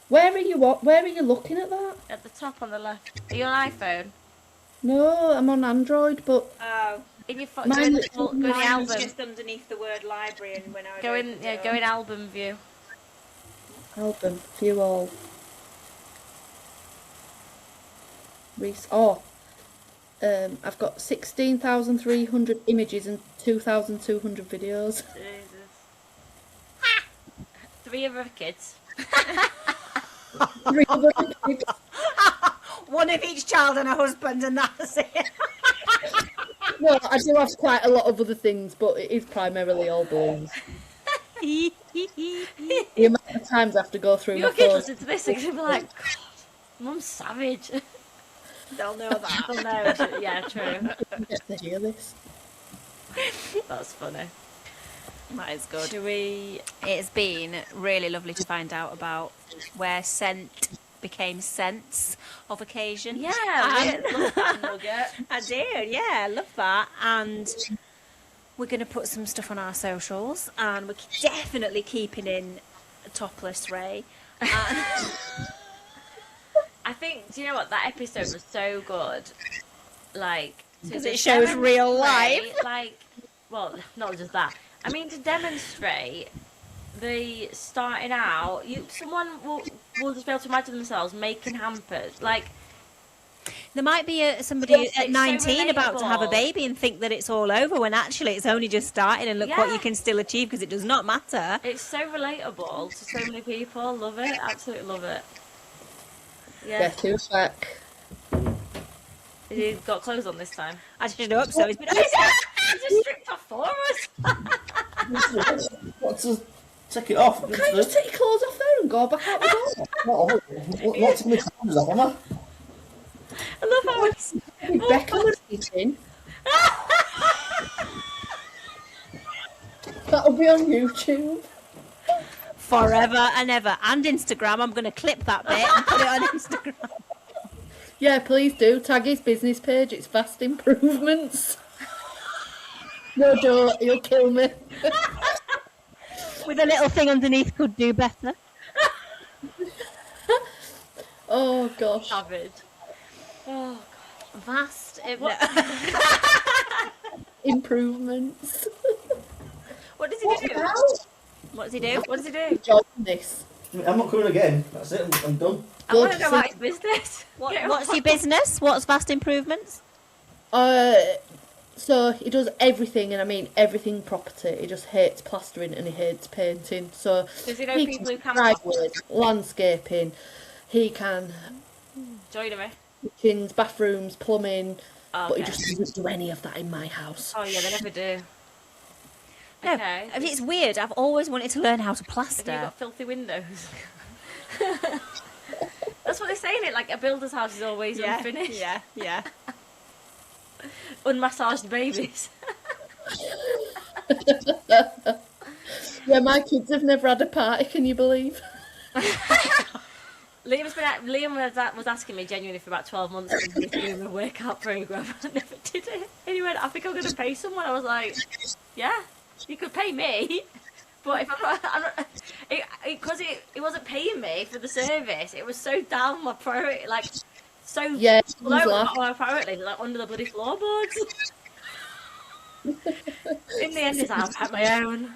Where are you? Where are you looking at that? At the top on the left. Are you on iPhone? No, I'm on Android, but Oh, In your phone, Mine go in looks- go in the mine was album. just underneath the word library, and when I Go in album view. album view all. I've got 16,300 images and 2,200 videos. Jesus. 3 of her kids. 3 other kids. One of each child and a husband, and that's it. No, I do have quite a lot of other things, but it is primarily all balloons. The amount of times I have to go through Your my kids phone. listen to this and they'll be like, God, Mum's savage. They'll know that. Oh no, yeah, true. Get to hear this. That's funny. That is good. Should we? It's been really lovely to find out about where scent became sense of occasion. Yeah, I love that nugget. I do, yeah, I love that. And we're going to put some stuff on our socials, and we're definitely keeping in topless Ray. I think, do you know what? That episode was so good. Like, Because to it shows real demonstrate, life. Like, well, not just that. I mean, to demonstrate the starting out, someone will just be able to imagine themselves making hampers. Like, There might be somebody Yes, at it's so 19 about to have a relatable. baby and think that it's all over, when actually it's only just starting, and look what Yeah. you can still achieve, because it does not matter. it's so relatable to so many people. Love it. Absolutely love it. Yeah, Yeah. 2 back. You got clothes on this time. I should hope so. It's been You just stripped off for us. What, to take it off? Can't you just take your clothes off there and go back out the door? Not taking my trousers off, am I? I love how it's... Rebecca was eating. That'll be on YouTube. forever and ever. And Instagram. I'm going to clip that bit and put it on Instagram. Yeah, please do. Tag his business page. It's Vast Improvements. No, don't. He'll kill me. With a little thing underneath, could do better. Oh, gosh. Savage. Oh, Vast. Improvements. what does he do? What does he do? What does he do? Join this. I'm not coming again. That's it. I'm done. I want to Good. know about his business. What's your business? What's Vast Improvements? So he does everything, and I mean everything property. He just hates plastering and he hates painting. So Does he know he people who can driveways, landscaping. He can Join me. kitchens, bathrooms, plumbing. Oh, But he okay. just doesn't do any of that in my house. Oh yeah, they never do. No, Okay. I mean, it's weird. I've always wanted to learn how to Have you plaster. got filthy windows? That's what they're saying. It like a builder's house is always unfinished. yeah. Unmassaged babies. Yeah, my kids have never had a party. Can you believe? Liam was asking me genuinely for about 12 months if he was doing a workout program. I never did it. And he went, I think I'm going to pay someone. I was like, yeah, you could pay me. But if I'm not because it wasn't paying me for the service, it was so down my priority, like, so Yeah, low he's laughing. my priority, like under the bloody floorboards. In the end, it's like, I've had my own.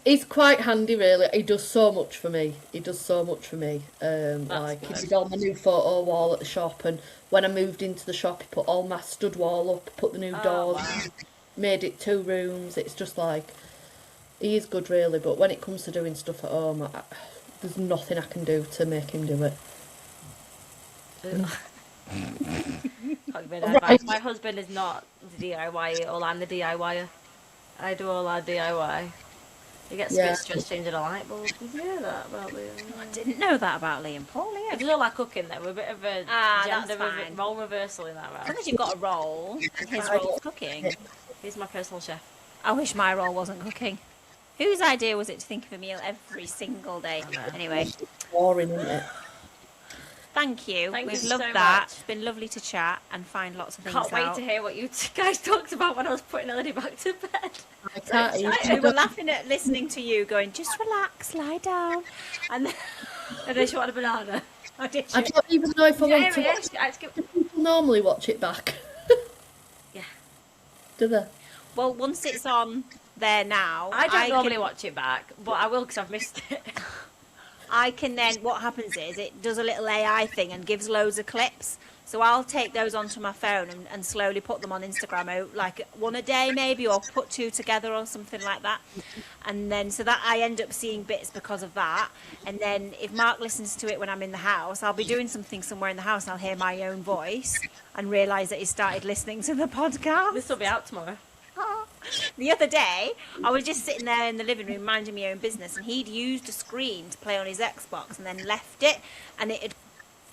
He's quite handy, really. He does so much for me. He does so much for me. Like he good. did all my new photo wall at the shop, and when I moved into the shop, he put all my stud wall up, put the new doors, Wow. made it 2 rooms. It's just like he is good, really. But when it comes to doing stuff at home, there's nothing I can do to make him do it. Can't give advice. My husband is not the DIY, or I'm the DIYer. I do all our DIY. He gets Yeah. just changing a light bulb. Did you hear that about Liam? I didn't know that about Liam. Poor He Liam. does all our cooking though. We're a bit of a That's gender fine. role reversal in that As round. long as you've got a role, and his Right. role's cooking. He's my personal chef. I wish my role wasn't cooking. Whose idea was it to think of a meal every single day? I know. Anyway, Boring, isn't it? thank you. Thank We've you loved so that. much. It's been lovely to chat and find lots of things Can't wait out. to hear what you guys talked about when I was putting Elodie back to bed. I can't We even. were laughing at listening to you going, just relax, lie down. And then And then she wanted a banana. I did I don't even know if I want to Yeah, watch. I skipped. People normally watch it back. Yeah. Do they? Well, once it's on there now, I don't normally can, watch it back, but I will because I've missed it. I can then, what happens is it does a little AI thing and gives loads of clips. So I'll take those onto my phone and slowly put them on Instagram, like one a day maybe, or put 2 together or something like that. And then, so that I end up seeing bits because of that. And then if Mark listens to it when I'm in the house, I'll be doing something somewhere in the house and I'll hear my own voice and realise that he started listening to the podcast. This will be out tomorrow. The other day, I was just sitting there in the living room minding my own business, and he'd used a screen to play on his Xbox and then left it, and it had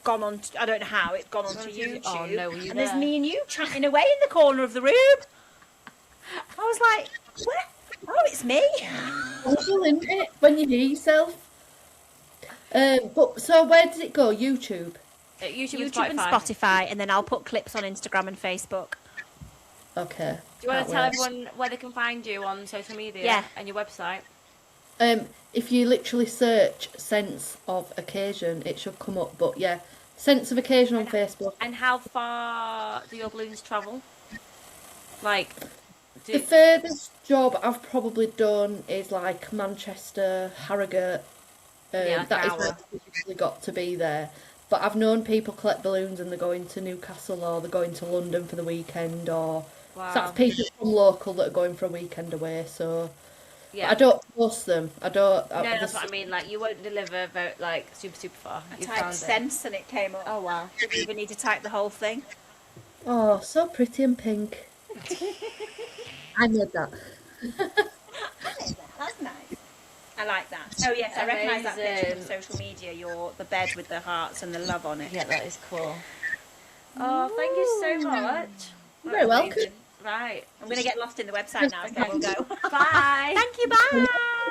gone on, I don't know how, it'd gone onto YouTube. Oh, no, were you and there's there? me and you chatting away in the corner of the room. I was like, where? Oh, it's me. Awful, isn't it? When you hear yourself. But so where does it go? YouTube. YouTube, YouTube and Spotify, and then I'll put clips on Instagram and Facebook. Okay. Do you want that to tell works. everyone where they can find you on social media Yeah. and your website? If you literally search Sense of Occasion, it should come up. But yeah, Sense of Occasion on Facebook. And how far do your balloons travel? Like, The furthest job I've probably done is like Manchester, Harrogate. Yeah, like that an is where hour. I've usually got to be there. But I've known people collect balloons and they're going to Newcastle or they're going to London for the weekend, or Wow. so that's people from local that are going for a weekend away. So yeah. I don't post them. I don't. No, that's what I mean. Like, you won't deliver like super far. I You typed found it. sense and it came up. Oh wow. Didn't even need to type the whole thing. Oh, so pretty and pink. I made that. That's nice. I like that. Oh yes, I recognise that picture from Amazing. social media. The bed with the hearts and the love on it. Yeah, that is cool. Oh, thank you so much. You're very welcome. Amazing. Right. I'm going to get lost in the website now, so we'll go. Bye. Thank you. Bye.